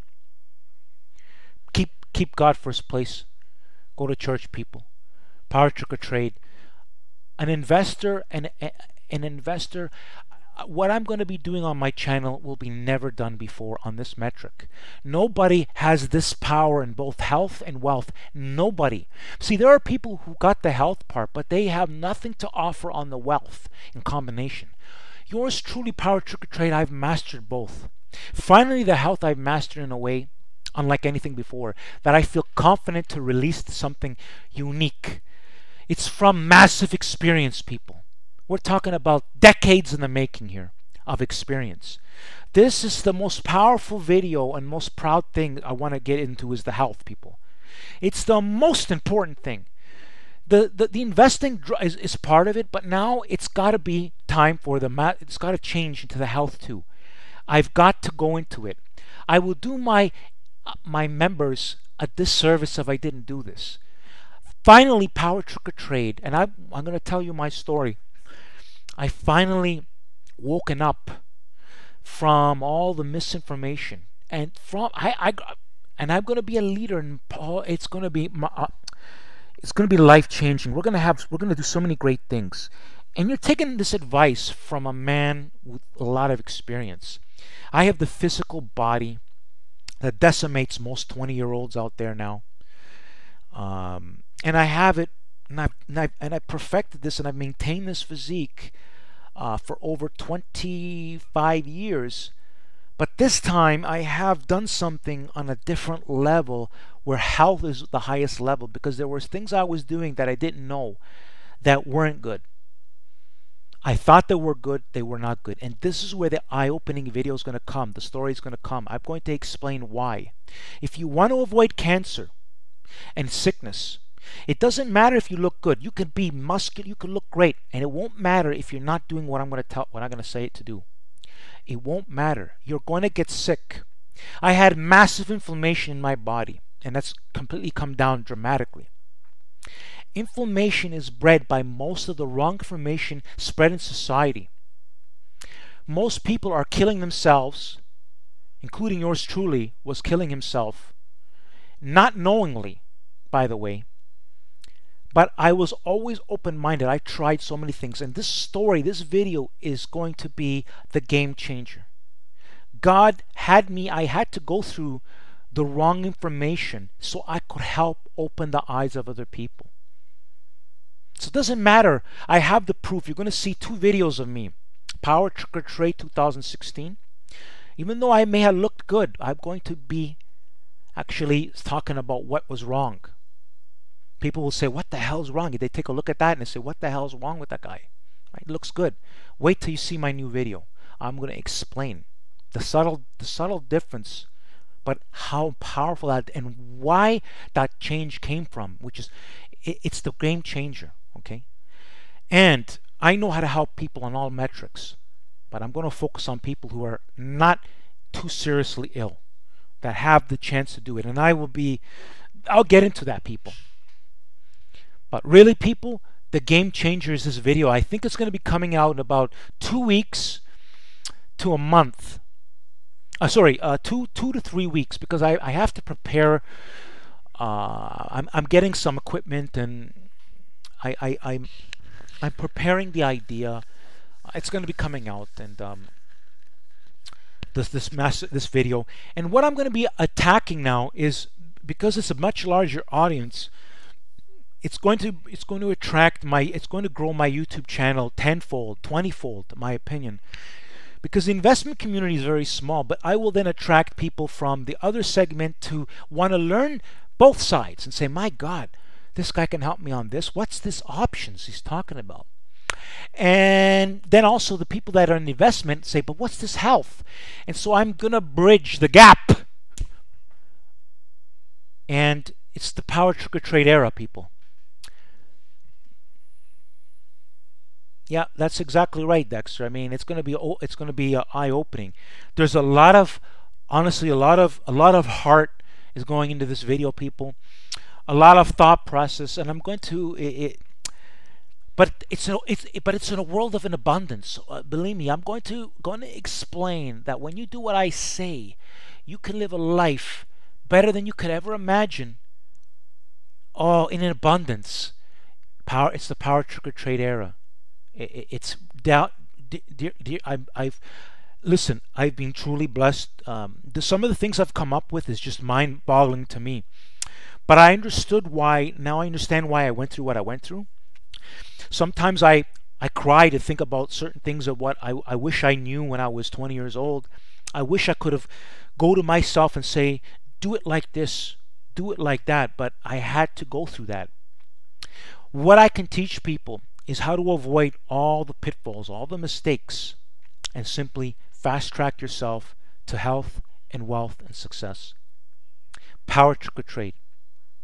Keep God first place. Go to church, people. Power Trigger Trade. An investor, what I'm going to be doing on my channel will be never done before on this metric. Nobody has this power in both health and wealth. Nobody. See, there are people who got the health part, but they have nothing to offer on the wealth in combination. Yours truly, Power Trigger Trade, I've mastered both. Finally, the health I've mastered in a way unlike anything before, that I feel confident to release something unique. It's from massive experience, people. We're talking about decades in the making here of experience. This is the most powerful video and most proud thing I want to get into is the health, people. It's the most important thing. The investing is part of it, but now it's got to be time for it's got to change into the health too. I've got to go into it. I will do my members a disservice if I didn't do this. Finally, Power Trigger Trade, and I'm going to tell you my story. I finally woken up from all the misinformation, and and I'm going to be a leader, and it's going to be life changing. We're going to do so many great things, and you're taking this advice from a man with a lot of experience. I have the physical body that decimates most 20-year-olds out there now, and I have it, and I perfected this, and I've maintained this physique for over 25 years. But this time I have done something on a different level where health is the highest level, because there were things I was doing that I didn't know that weren't good. I thought they were good, they were not good. And this is where the eye-opening video is going to come. The story is going to come. I'm going to explain why. If you want to avoid cancer and sickness, it doesn't matter if you look good. You can be muscular, you can look great, and it won't matter if you're not doing what I'm going to say it to do. It won't matter. You're going to get sick. I had massive inflammation in my body, and that's completely come down dramatically. Inflammation is bred by most of the wrong information spread in society. Most people are killing themselves, including yours truly was killing himself, not knowingly, by the way. But I was always open-minded. I tried so many things, and this story, this video is going to be the game changer. God had me, I had to go through the wrong information so I could help open the eyes of other people. So it doesn't matter. I have the proof. You're going to see 2 videos of me. Power Trigger Trade 2016. Even though I may have looked good, I'm going to be actually talking about what was wrong. People will say, what the hell's wrong? They take a look at that and they say, what the hell's wrong with that guy? Right? It looks good. Wait till you see my new video. I'm going to explain the subtle difference, but how powerful that and why that change came from, which is, it's the game changer. Okay, and I know how to help people on all metrics, but I'm going to focus on people who are not too seriously ill, that have the chance to do it, and I'll get into that, people. But really, people, the game changer is this video. I think it's going to be coming out in about 2 weeks to a month. 2 to 3 weeks, because I have to prepare. I'm getting some equipment, and I'm preparing the idea. It's going to be coming out, and this video. And what I'm going to be attacking now is because it's a much larger audience, it's going to attract it's going to grow my YouTube channel tenfold, 20-fold, in my opinion. Because the investment community is very small, but I will then attract people from the other segment to want to learn both sides and say, my God, this guy can help me on this. What's this options he's talking about? And then also the people that are in investment say, but what's this health? And so I'm going to bridge the gap. And it's the power trigger trade era, people. Yeah, that's exactly right, Dexter. I mean, it's going to be eye-opening. There's a lot of, honestly, a lot of heart is going into this video, people. A lot of thought process, and I'm going to but it's in a world of an abundance. Believe me, I'm going to explain that when you do what I say, you can live a life better than you could ever imagine. Oh, in an abundance. It's the power trigger trade era. It's doubt. Listen. I've been truly blessed. Some of the things I've come up with is just mind-boggling to me. But I understood why. Now I understand why I went through what I went through. Sometimes I cry to think about certain things of what I wish I knew when I was 20 years old. I wish I could have go to myself and say, do it like this, do it like that. But I had to go through that. What I can teach people is how to avoid all the pitfalls, all the mistakes, and simply fast track yourself to health and wealth and success. Power trigger trade.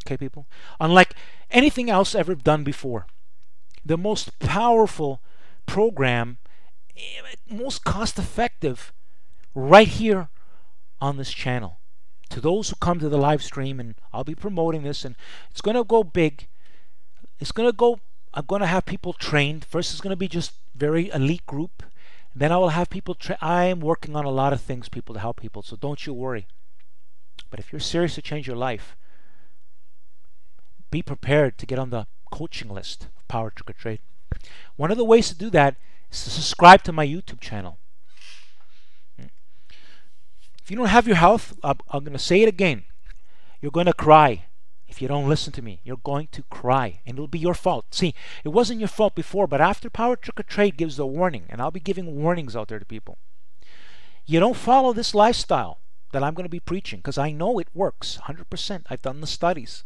Okay, people? Unlike anything else ever done before, the most powerful program, most cost effective, right here on this channel. To those who come to the live stream, and I'll be promoting this, and it's going to go big. It's going to go, I'm going to have people trained. First, it's going to be just very elite group. Then I will have people I am working on a lot of things, people, to help people, so don't you worry. But if you're serious to change your life, be prepared to get on the coaching list of Power Trigger Trade. One of the ways to do that is to subscribe to my YouTube channel. If you don't have your health, I'm going to say it again. You're going to cry. If you don't listen to me, you're going to cry, and it'll be your fault. See, it wasn't your fault before, but after Power Trigger Trade gives the warning, and I'll be giving warnings out there to people. You don't follow this lifestyle that I'm going to be preaching, because I know it works 100%. I've done the studies.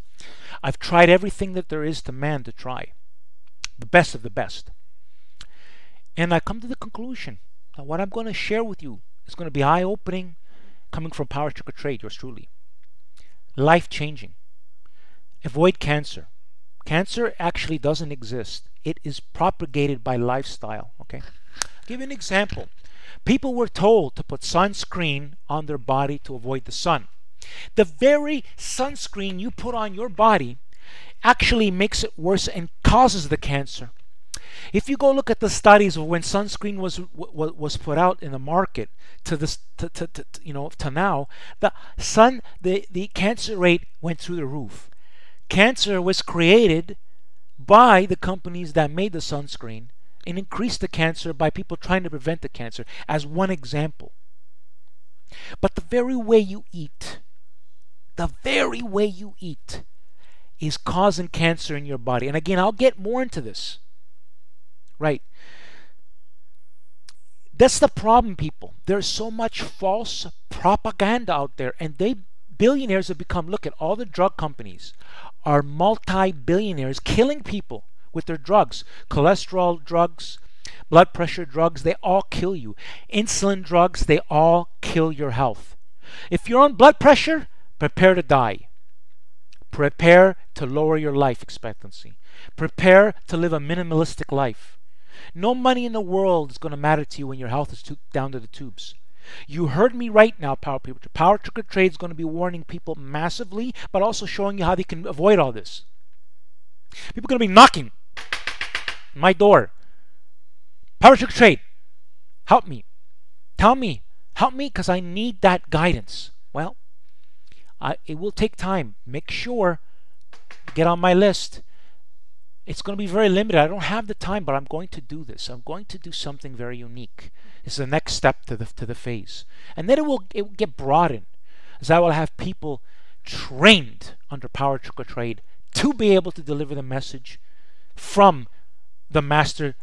I've tried everything that there is to man to try. The best of the best. And I come to the conclusion that what I'm going to share with you is going to be eye-opening, coming from Power Trigger Trade, yours truly. Life-changing. Avoid cancer. Cancer actually doesn't exist. It is propagated by lifestyle. Okay? I'll give you an example. People were told to put sunscreen on their body to avoid the sun. The very sunscreen you put on your body actually makes it worse and causes the cancer. If you go look at the studies of when sunscreen was put out in the market to this to now, the cancer rate went through the roof. Cancer was created by the companies that made the sunscreen and increased the cancer by people trying to prevent the cancer, as one example. But the very way you eat, is causing cancer in your body. And again, I'll get more into this. Right. That's the problem, people. There's so much false propaganda out there, and billionaires have become, look at all the drug companies are multi-billionaires killing people with their drugs. Cholesterol drugs, blood pressure drugs, they all kill you. Insulin drugs, they all kill your health. If you're on blood pressure, prepare to die. Prepare to lower your life expectancy. Prepare to live a minimalistic life. No money in the world is going to matter to you when your health is down to the tubes. You heard me right now, Power Trigger Trade is going to be warning people massively, but also showing you how they can avoid all this. People are going to be knocking on my door. Power Trigger Trade, help me. Tell me. Help me, because I need that guidance. Well, it will take time. Make sure, get on my list. It's going to be very limited. I don't have the time, but I'm going to do this. I'm going to do something very unique. It's the next step to the phase. And then it will get broadened, as I will have people trained under PowerTarget Trade to be able to deliver the message from the master.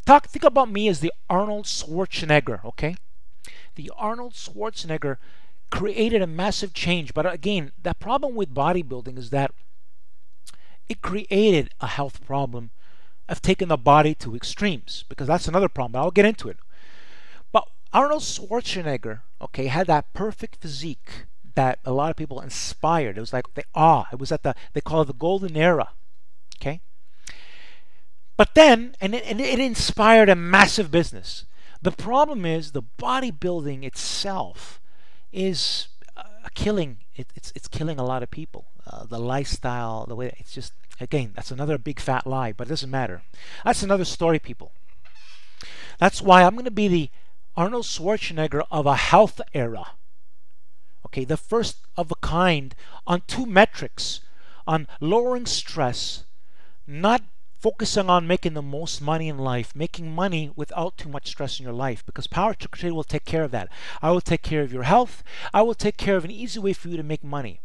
Think about me as the Arnold Schwarzenegger, okay? The Arnold Schwarzenegger created a massive change. But again, the problem with bodybuilding is that it created a health problem of taking the body to extremes, because that's another problem. I'll get into it. But Arnold Schwarzenegger, okay, had that perfect physique that a lot of people inspired. It was like it was they call it the golden era, okay? But then, and it inspired a massive business. The problem is the bodybuilding itself is killing. It's killing a lot of people. The lifestyle, the way it's just, again, that's another big fat lie, but it doesn't matter. That's another story, people. That's why I'm going to be the Arnold Schwarzenegger of a health era. Okay, the first of a kind on two metrics, on lowering stress, not focusing on making the most money in life, making money without too much stress in your life, because PowerTarget Trade will take care of that. I will take care of your health. I will take care of an easy way for you to make money.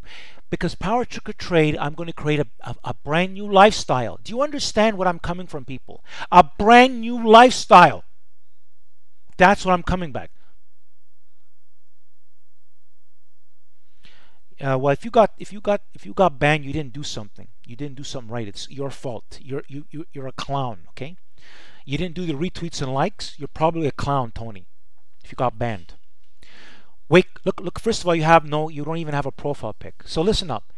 Because PowerTarget Trade, I'm going to create a brand new lifestyle. Do you understand what I'm coming from, people? A brand new lifestyle. That's what I'm coming back. Well, if you got banned, you didn't do something. You didn't do something right. It's your fault. You're a clown. Okay, you didn't do the retweets and likes. You're probably a clown, Tony. If you got banned. Wait, look. First of all, you don't even have a profile pic. So listen up.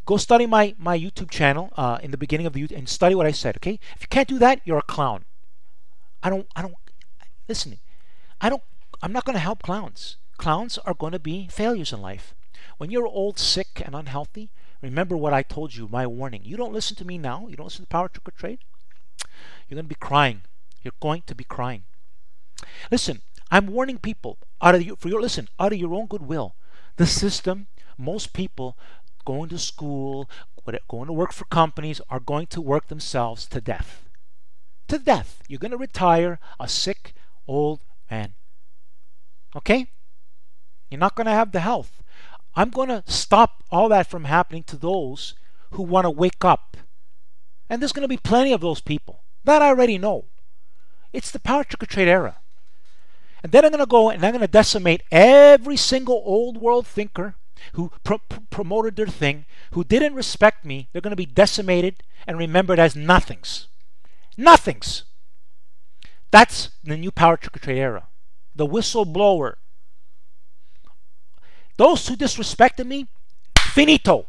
Go study my YouTube channel in the beginning of the YouTube and study what I said. Okay, if you can't do that, you're a clown. Listen. I'm not going to help clowns. Clowns are going to be failures in life. When you're old, sick, and unhealthy, remember what I told you, my warning. You don't listen to me now. You don't listen to PowerTarget Trade. You're going to be crying. You're going to be crying. Listen, I'm warning people out of your own goodwill. The system, most people going to school, going to work for companies, are going to work themselves to death. To death. You're going to retire a sick, old man. Okay? You're not going to have the health. I'm going to stop all that from happening to those who want to wake up. And there's going to be plenty of those people. That I already know. It's the PowerTarget Trade era. And then I'm going to go and I'm going to decimate every single old world thinker who promoted their thing, who didn't respect me. They're going to be decimated and remembered as nothings. Nothings. That's the new PowerTarget Trade era. The whistleblower. Those who disrespected me, finito,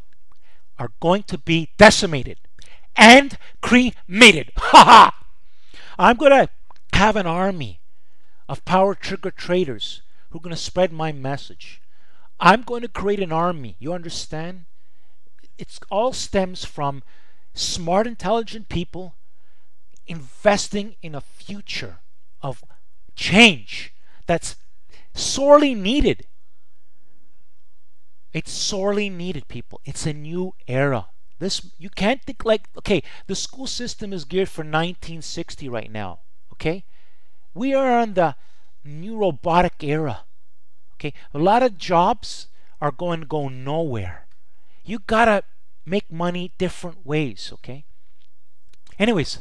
are going to be decimated and cremated. Ha ha! I'm going to have an army of PowerTarget traders who are going to spread my message. I'm going to create an army. You understand? It all stems from smart, intelligent people investing in a future of change that's sorely needed. It's sorely needed, people. It's a new era. You can't think like, okay, the school system is geared for 1960 right now. Okay, we are in the new robotic era. Okay, a lot of jobs are going to go nowhere. You gotta make money different ways. Okay. Anyways,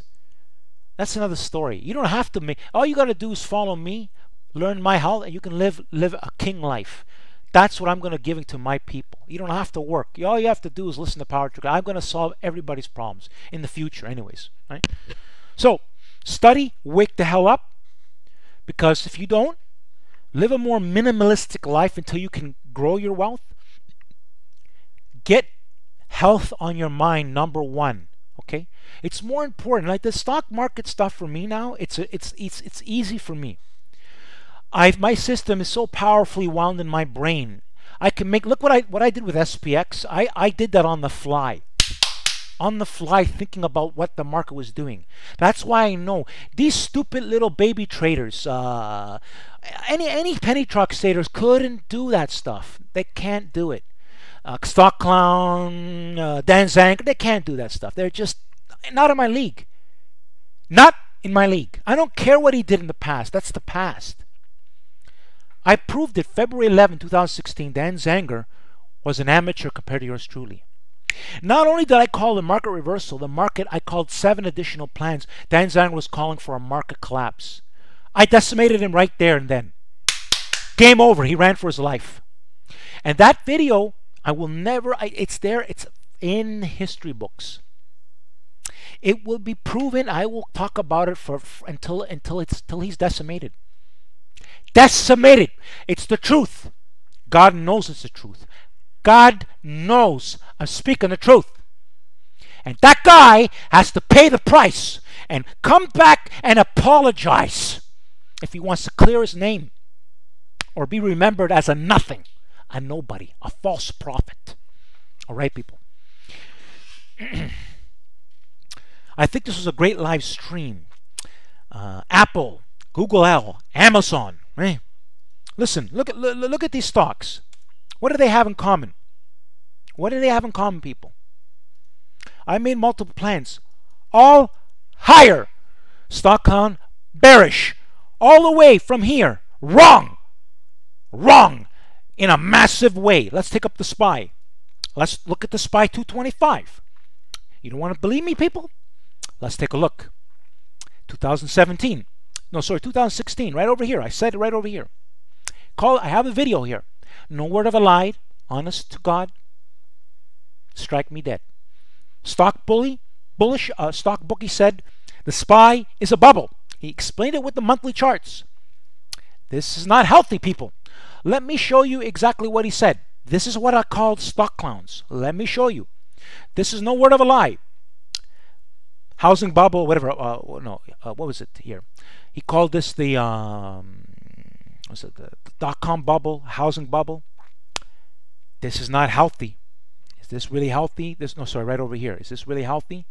that's another story. You don't have to make. All you gotta do is follow me, learn my health, and you can live a king life. That's what I'm going to give to my people. You don't have to work. All you have to do is listen to PowerTarget. I'm going to solve everybody's problems in the future anyways. Right? So, study, wake the hell up. Because if you don't, live a more minimalistic life until you can grow your wealth. Get health on your mind, number one. Okay? It's more important. Like the stock market stuff for me now, it's easy for me. My system is so powerfully wound in my brain. I can make, look what I did with SPX. I did that on the fly. On the fly, thinking about what the market was doing. That's why I know these stupid little baby traders, any penny truck traders couldn't do that stuff. They can't do it. Stock Clown, Dan Zank, they can't do that stuff. They're just not in my league. Not in my league. I don't care what he did in the past. That's the past. I proved it February 11, 2016. Dan Zanger was an amateur compared to yours truly. Not only did I call the market reversal, I called 7 additional plans. Dan Zang was calling for a market collapse. I decimated him right there and then. Game over. He ran for his life. And that video, I will never, it's there, it's in history books. It will be proven. I will talk about it until he's decimated. Decimated. It's the truth. God knows it's the truth. God knows I'm speaking the truth. And that guy has to pay the price and come back and apologize if he wants to clear his name or be remembered as a nothing, a nobody, a false prophet. All right, people. I think this was a great live stream. Apple, Google, Amazon. Right? Listen, look at these stocks. What do they have in common? What do they have in common, people? I made multiple plans. All higher. Stock count bearish. All the way from here. Wrong. Wrong. In a massive way. Let's take up the SPY. Let's look at the SPY 225. You don't want to believe me, people? Let's take a look. 2017. No, sorry, 2016. Right over here. I said it right over here. I have a video here. No word of a lie. Honest to God. Strike me dead. Stock bookie said the SPY is a bubble. He explained it with the monthly charts. This is not healthy, people. Let me show you exactly what he said. This is what I called stock clowns. Let me show you. This is no word of a lie. Housing bubble, whatever. What was it here? He called this the dot-com bubble, housing bubble. This is not healthy. Is this really healthy? Right over here. Is this really healthy?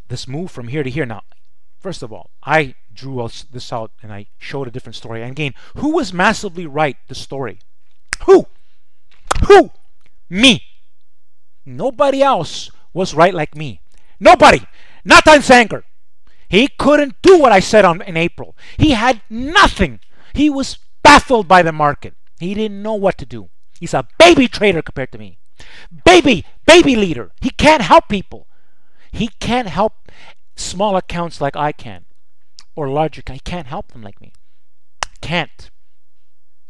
This move from here to here. Now, first of all, I drew this out and I showed a different story. And again, who was massively right? The story. Who? Who? Me. Nobody else was right like me. Nobody. Not Dan Zanger. He couldn't do what I said in April. He had nothing. He was baffled by the market. He didn't know what to do. He's a baby trader compared to me. Baby leader. He can't help people. He can't help small accounts like I can. Or larger. He can't help them like me. Can't.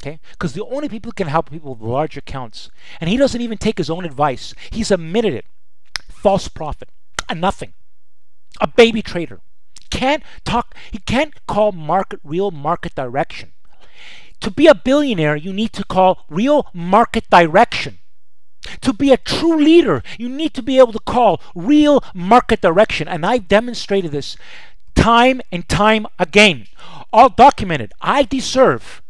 Okay? Because the only people who can help people with large accounts. And he doesn't even take his own advice. He's admitted it. False prophet. A nothing. A baby trader. Can't talk. He can't call real market direction. To be a billionaire, you need to call real market direction. To be a true leader, you need to be able to call real market direction. And I've demonstrated this time and time again. All documented. I deserve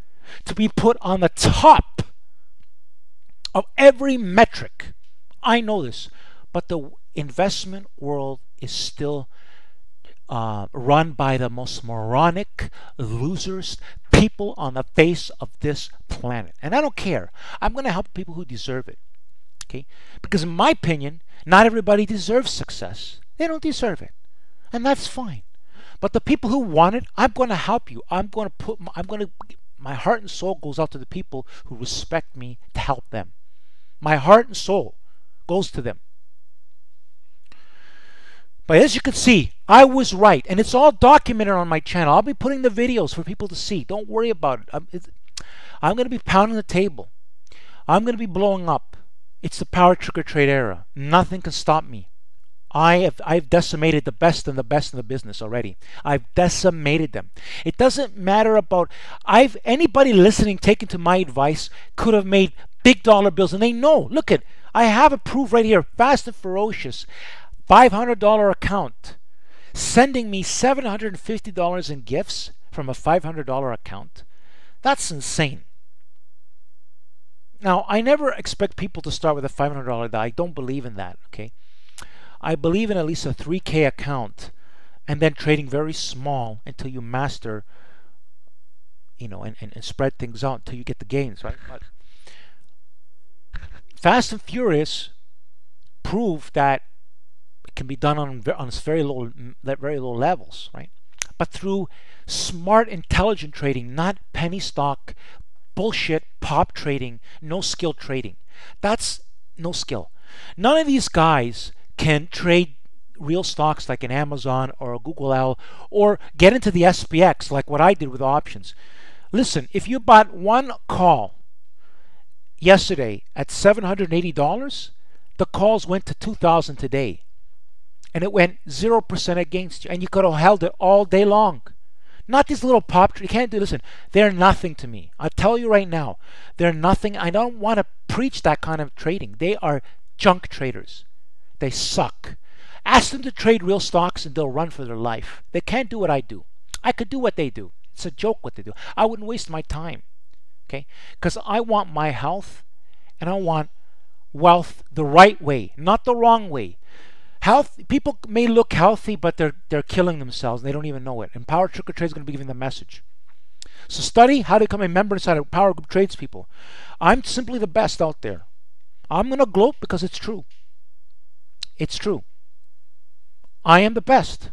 to be put on the top of every metric. I know this. But the investment world is still run by the most moronic losers, people on the face of this planet. And I don't care. I'm going to help people who deserve it. Okay? Because in my opinion, not everybody deserves success. They don't deserve it. And that's fine. But the people who want it, I'm going to help you. My heart and soul goes out to the people who respect me to help them. My heart and soul goes to them. But as you can see, I was right. And it's all documented on my channel. I'll be putting the videos for people to see. Don't worry about it. I'm going to be pounding the table. I'm going to be blowing up. It's the power trigger trade era. Nothing can stop me. I've decimated the best and the best in the business already. I've decimated them. It doesn't matter about... Anybody listening, taking to my advice, could have made big dollar bills. And they know. Look at... I have a proof right here. Fast and Ferocious. $500 account sending me $750 in gifts from a $500 account. That's insane. Now, I never expect people to start with a $500. I don't believe in that, okay? I believe in at least a 3K account and then trading very small until you master, and spread things out until you get the gains, right? But Fast and Furious proved that it can be done on very low levels, right? But through smart, intelligent trading, not penny stock, bullshit, pop trading, no skill trading. That's no skill. None of these guys can trade real stocks like an Amazon or a Google or get into the SPX like what I did with options. Listen, if you bought one call yesterday at $780, the calls went to $2,000 today. And it went 0% against you. And you could have held it all day long. Not these little pop trades. You can't do, listen, they're nothing to me. I'll tell you right now, they're nothing. I don't want to preach that kind of trading. They are junk traders. They suck. Ask them to trade real stocks and they'll run for their life. They can't do what I do. I could do what they do. It's a joke what they do. I wouldn't waste my time. Okay? Because I want my health and I want wealth the right way, not the wrong way. Health, people may look healthy, but they're killing themselves. They don't even know it. And PowerTarget Trade is going to be giving the message. So study how to become a member inside of Power Group Trades, people. I'm simply the best out there. I'm going to gloat because it's true. It's true. I am the best.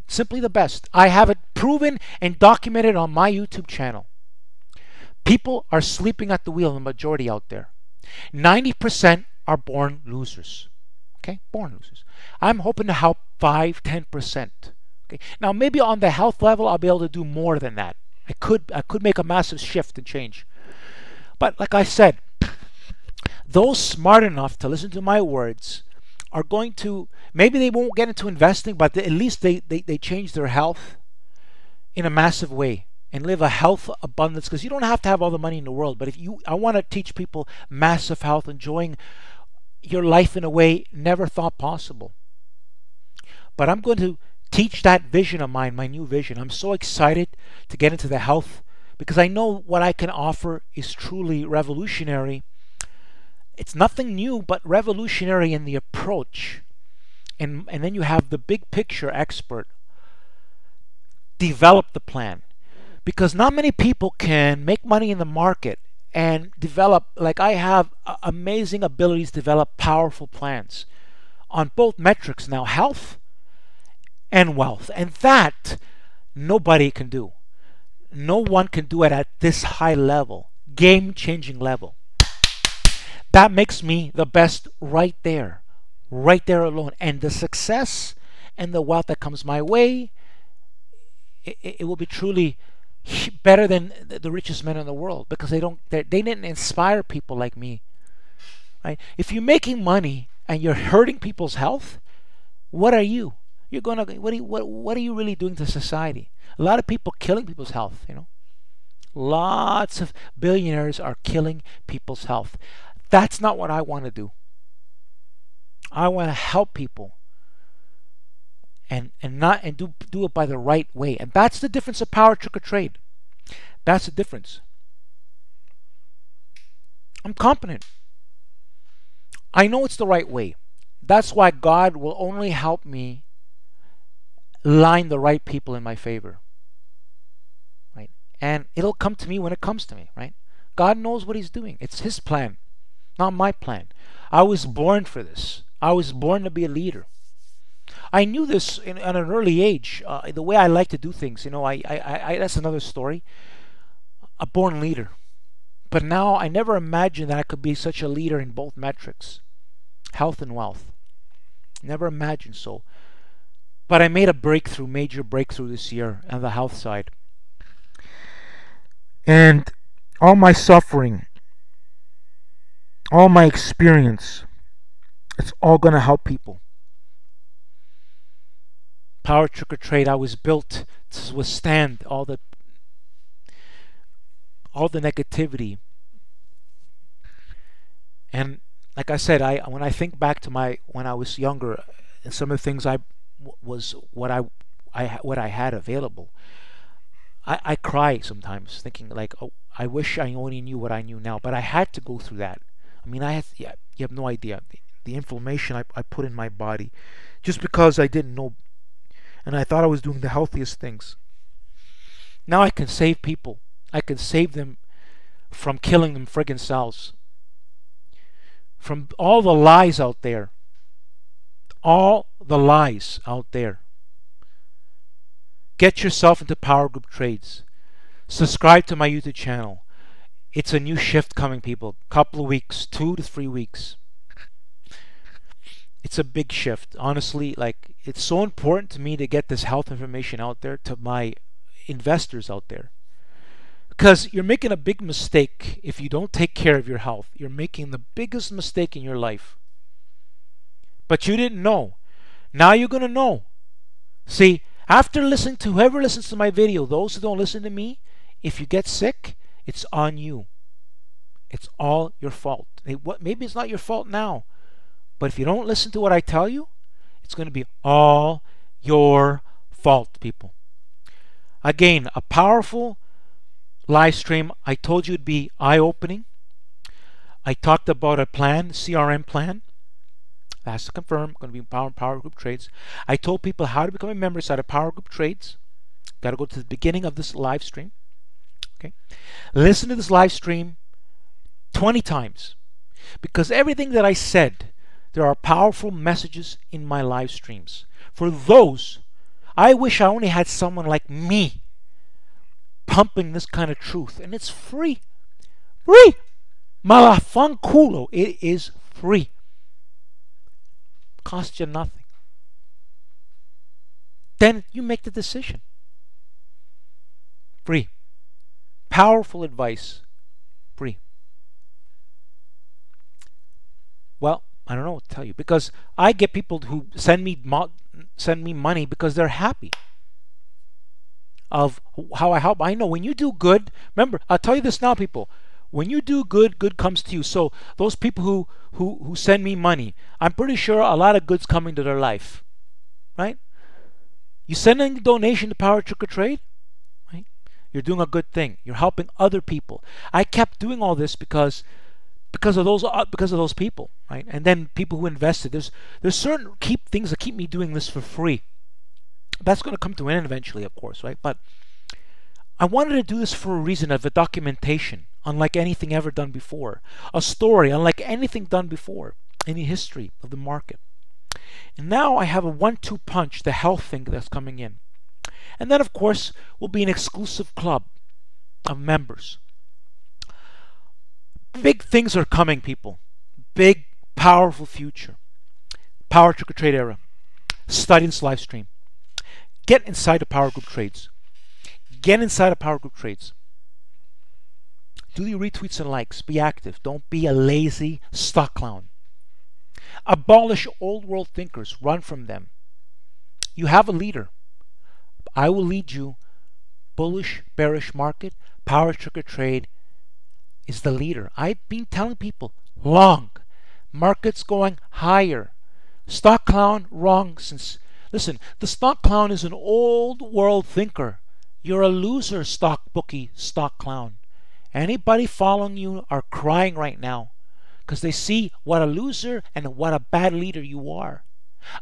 Simply the best. I have it proven and documented on my YouTube channel. People are sleeping at the wheel, the majority out there. 90% are born losers. Okay, born losers. I'm hoping to help 5–10%. Okay, now maybe on the health level I'll be able to do more than that. I could make a massive shift and change. But like I said, those smart enough to listen to my words are going to, maybe they won't get into investing, but at least they change their health in a massive way and live a health abundance, because you don't have to have all the money in the world. But I want to teach people massive health, enjoying your life in a way never thought possible. But I'm going to teach that vision of mine, my new vision. I'm so excited to get into the health because I know what I can offer is truly revolutionary. It's nothing new, but revolutionary in the approach. And then you have the big picture expert develop the plan, because not many people can make money in the market and develop, like I have, amazing abilities to develop powerful plans on both metrics now, health and wealth. And that nobody can do. No one can do it at this high level, game-changing level. That makes me the best right there alone. And the success and the wealth that comes my way, it will be truly better than the richest men in the world, because they didn't inspire people like me. Right? If you're making money and you're hurting people's health, what are you? What are you really doing to society? A lot of people killing people's health, you know. Lots of billionaires are killing people's health. That's not what I want to do. I want to help people and do it by the right way. And that's the difference of PowerTarget Trade. That's the difference. I'm competent. I know it's the right way. That's why God will only help me line the right people in my favor. Right? And it'll come to me when it comes to me, right? God knows what He's doing. It's His plan, not my plan. I was born for this. I was born to be a leader. I knew this at an early age. The way I like to do things, you know, that's another story. A born leader. But now I never imagined that I could be such a leader in both metrics, health and wealth. Never imagined so. But I made a breakthrough, major breakthrough this year on the health side. And all my suffering, all my experience, it's all going to help people. PowerTarget Trade, I was built to withstand all the negativity. And like I said, when I think back to when I was younger, and some of the things what I had available, I cry sometimes thinking like, oh, I wish I only knew what I knew now. But I had to go through that. I mean, you have no idea the inflammation I put in my body just because I didn't know, and I thought I was doing the healthiest things. Now I can save people. I can save them from killing them friggin' selves. From all the lies out there. All the lies out there. Get yourself into Power Group Trades. Subscribe to my YouTube channel. It's a new shift coming, people. Couple of weeks, 2 to 3 weeks. It's a big shift. Honestly, like, it's so important to me to get this health information out there to my investors out there. Because you're making a big mistake if you don't take care of your health. You're making the biggest mistake in your life. But you didn't know. Now you're going to know. See, after listening to whoever listens to my video, those who don't listen to me, if you get sick, it's on you. It's all your fault. Maybe it's not your fault now, but if you don't listen to what I tell you, it's going to be all your fault, people. Again, a powerful live stream. I told you it'd be eye-opening. I talked about a plan, CRM plan. That's to confirm. Going to be Power Group Trades. I told people how to become a member inside of Power Group Trades. Got to go to the beginning of this live stream. Okay, listen to this live stream 20 times, because everything that I said, there are powerful messages in my live streams. For those, I wish I only had someone like me pumping this kind of truth, and it's free. Free! Malafanculo. It is free. Costs you nothing. Then you make the decision. Free. Powerful advice. Free. Well, I don't know what to tell you, because I get people who send me money because they're happy of how I help. I know when you do good, remember, I'll tell you this now, people. When you do good, good comes to you. So those people who send me money, I'm pretty sure a lot of good's coming to their life, right? You send a donation to Power Trick or Trade, right? You're doing a good thing. You're helping other people. I kept doing all this because of those people, right? And then people who invested. There's certain things that keep me doing this for free. That's going to come to an end eventually, of course, right? But I wanted to do this for a reason of a documentation, unlike anything ever done before. A story, unlike anything done before in the history of the market. And now I have a 1-2 punch, the health thing that's coming in. And then, of course, will be an exclusive club of members. Big things are coming, people. Big, powerful future. Power Trick or Trade era. Study this live stream. Get inside the Power Group Trades. Get inside of Power Group Trades. Do your retweets and likes. Be active. Don't be a lazy stock clown. Abolish old world thinkers. Run from them. You have a leader. I will lead you. Bullish, bearish market. Power Trick or Trade is the leader. I've been telling people long. Market's going higher. Stock clown, wrong since... Listen, the stock clown is an old world thinker. You're a loser, stock bookie, stock clown. Anybody following you are crying right now because they see what a loser and what a bad leader you are.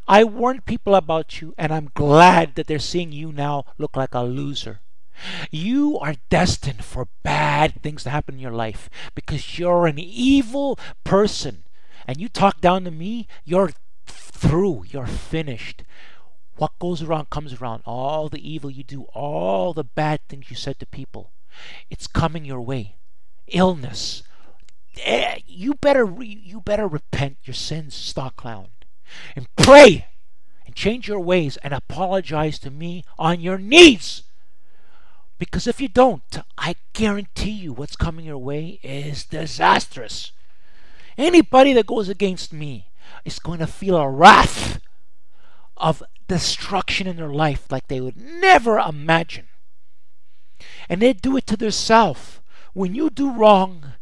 I warned people about you, and I'm glad that they're seeing you now look like a loser. You are destined for bad things to happen in your life because you're an evil person. And you talk down to me, you're through, you're finished. What goes around comes around. All the evil you do, all the bad things you said to people, it's coming your way. Illness. You better repent your sins, stock clown, and pray and change your ways and apologize to me on your knees. Because if you don't, I guarantee you what's coming your way is disastrous. Anybody that goes against me is going to feel a wrath of destruction in their life like they would never imagine. And they do it to themselves. When you do wrong,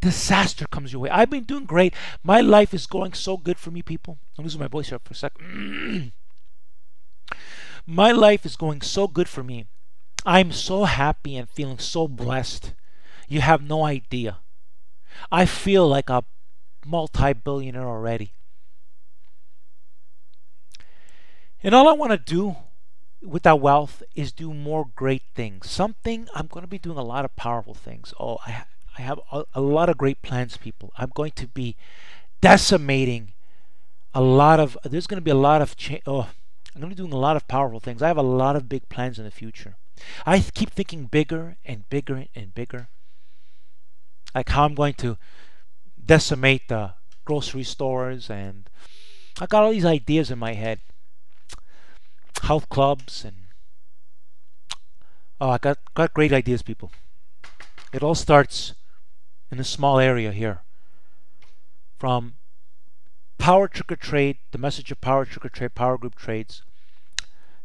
disaster comes your way. I've been doing great. My life is going so good for me, people. I'm losing my voice here for a second. My life is going so good for me. I'm so happy and feeling so blessed. You have no idea. I feel like a multi-billionaire already. And all I want to do with that wealth is do more great things. Something, I'm going to be doing a lot of powerful things. Oh, I have a lot of great plans, people. I'm going to be decimating a lot of, there's going to be a lot of change. Oh, I'm going to be doing a lot of powerful things. I have a lot of big plans in the future. I keep thinking bigger and bigger and bigger. like how I'm going to decimate the grocery stores, and I got all these ideas in my head. Health clubs, and oh, I got great ideas, people. It all starts in a small area here. From Power Trigger Trade, the message of Power Trigger Trade, Power Group Trades,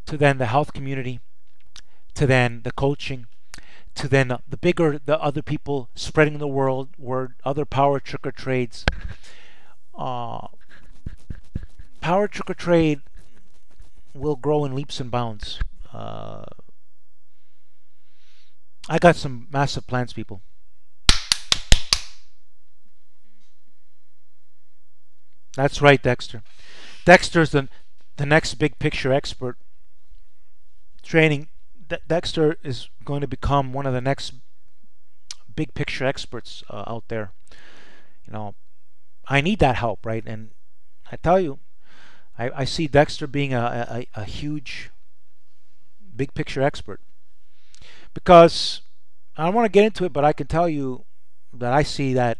to then the health community, to then the coaching, to then the other people spreading the word, other Power Trigger Trades. Power Trigger Trade will grow in leaps and bounds. I got some massive plans, people. That's right, Dexter. Dexter's the next big picture expert. Training. Dexter is going to become one of the next big picture experts out there. You know, I need that help, right? And I tell you, I see Dexter being a huge big picture expert, because I don't want to get into it, but I can tell you that I see that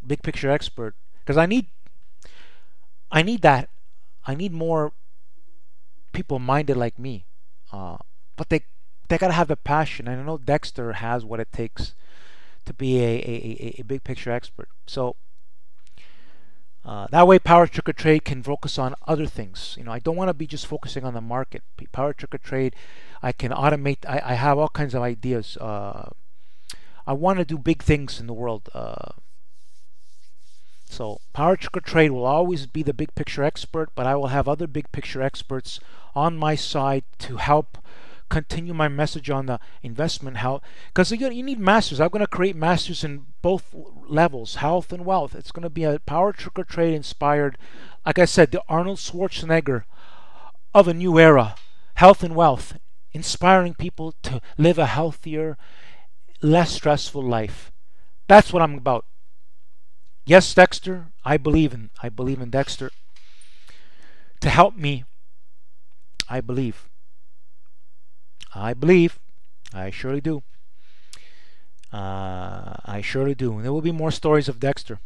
big picture expert, because I need that. I need more people minded like me, but they gotta have the passion, and I know Dexter has what it takes to be a big picture expert. So that way Power Trigger Trade can focus on other things. You know, I don't want to be just focusing on the market. Power Trigger Trade, I can automate. I have all kinds of ideas. I want to do big things in the world. So Power Trigger Trade will always be the big picture expert, but I will have other big picture experts on my side to help continue my message on the investment, how, because you need masters. I'm going to create masters in both levels, health and wealth. It's going to be a Power Trigger Trade inspired, like I said, the Arnold Schwarzenegger of a new era, health and wealth, inspiring people to live a healthier, less stressful life. That's what I'm about. Yes, Dexter, I believe in Dexter to help me. I believe. I surely do. I surely do. And there will be more stories of Dexter.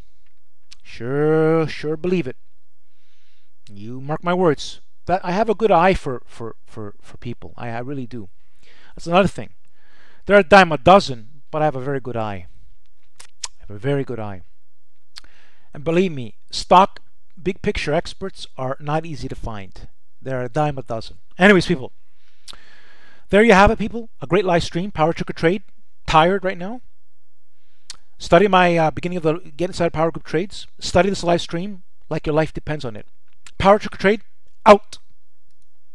Sure believe it. You mark my words. That I have a good eye for people. I really do. That's another thing. They're a dime a dozen, but I have a very good eye. I have a very good eye. And believe me, stock big picture experts are not easy to find. They're a dime a dozen. Anyways, people, there you have it, people. A great live stream, Power Trigger Trade. Tired right now? Study my beginning of the Get Inside Power Group Trades. Study this live stream like your life depends on it. Power Trigger Trade, out.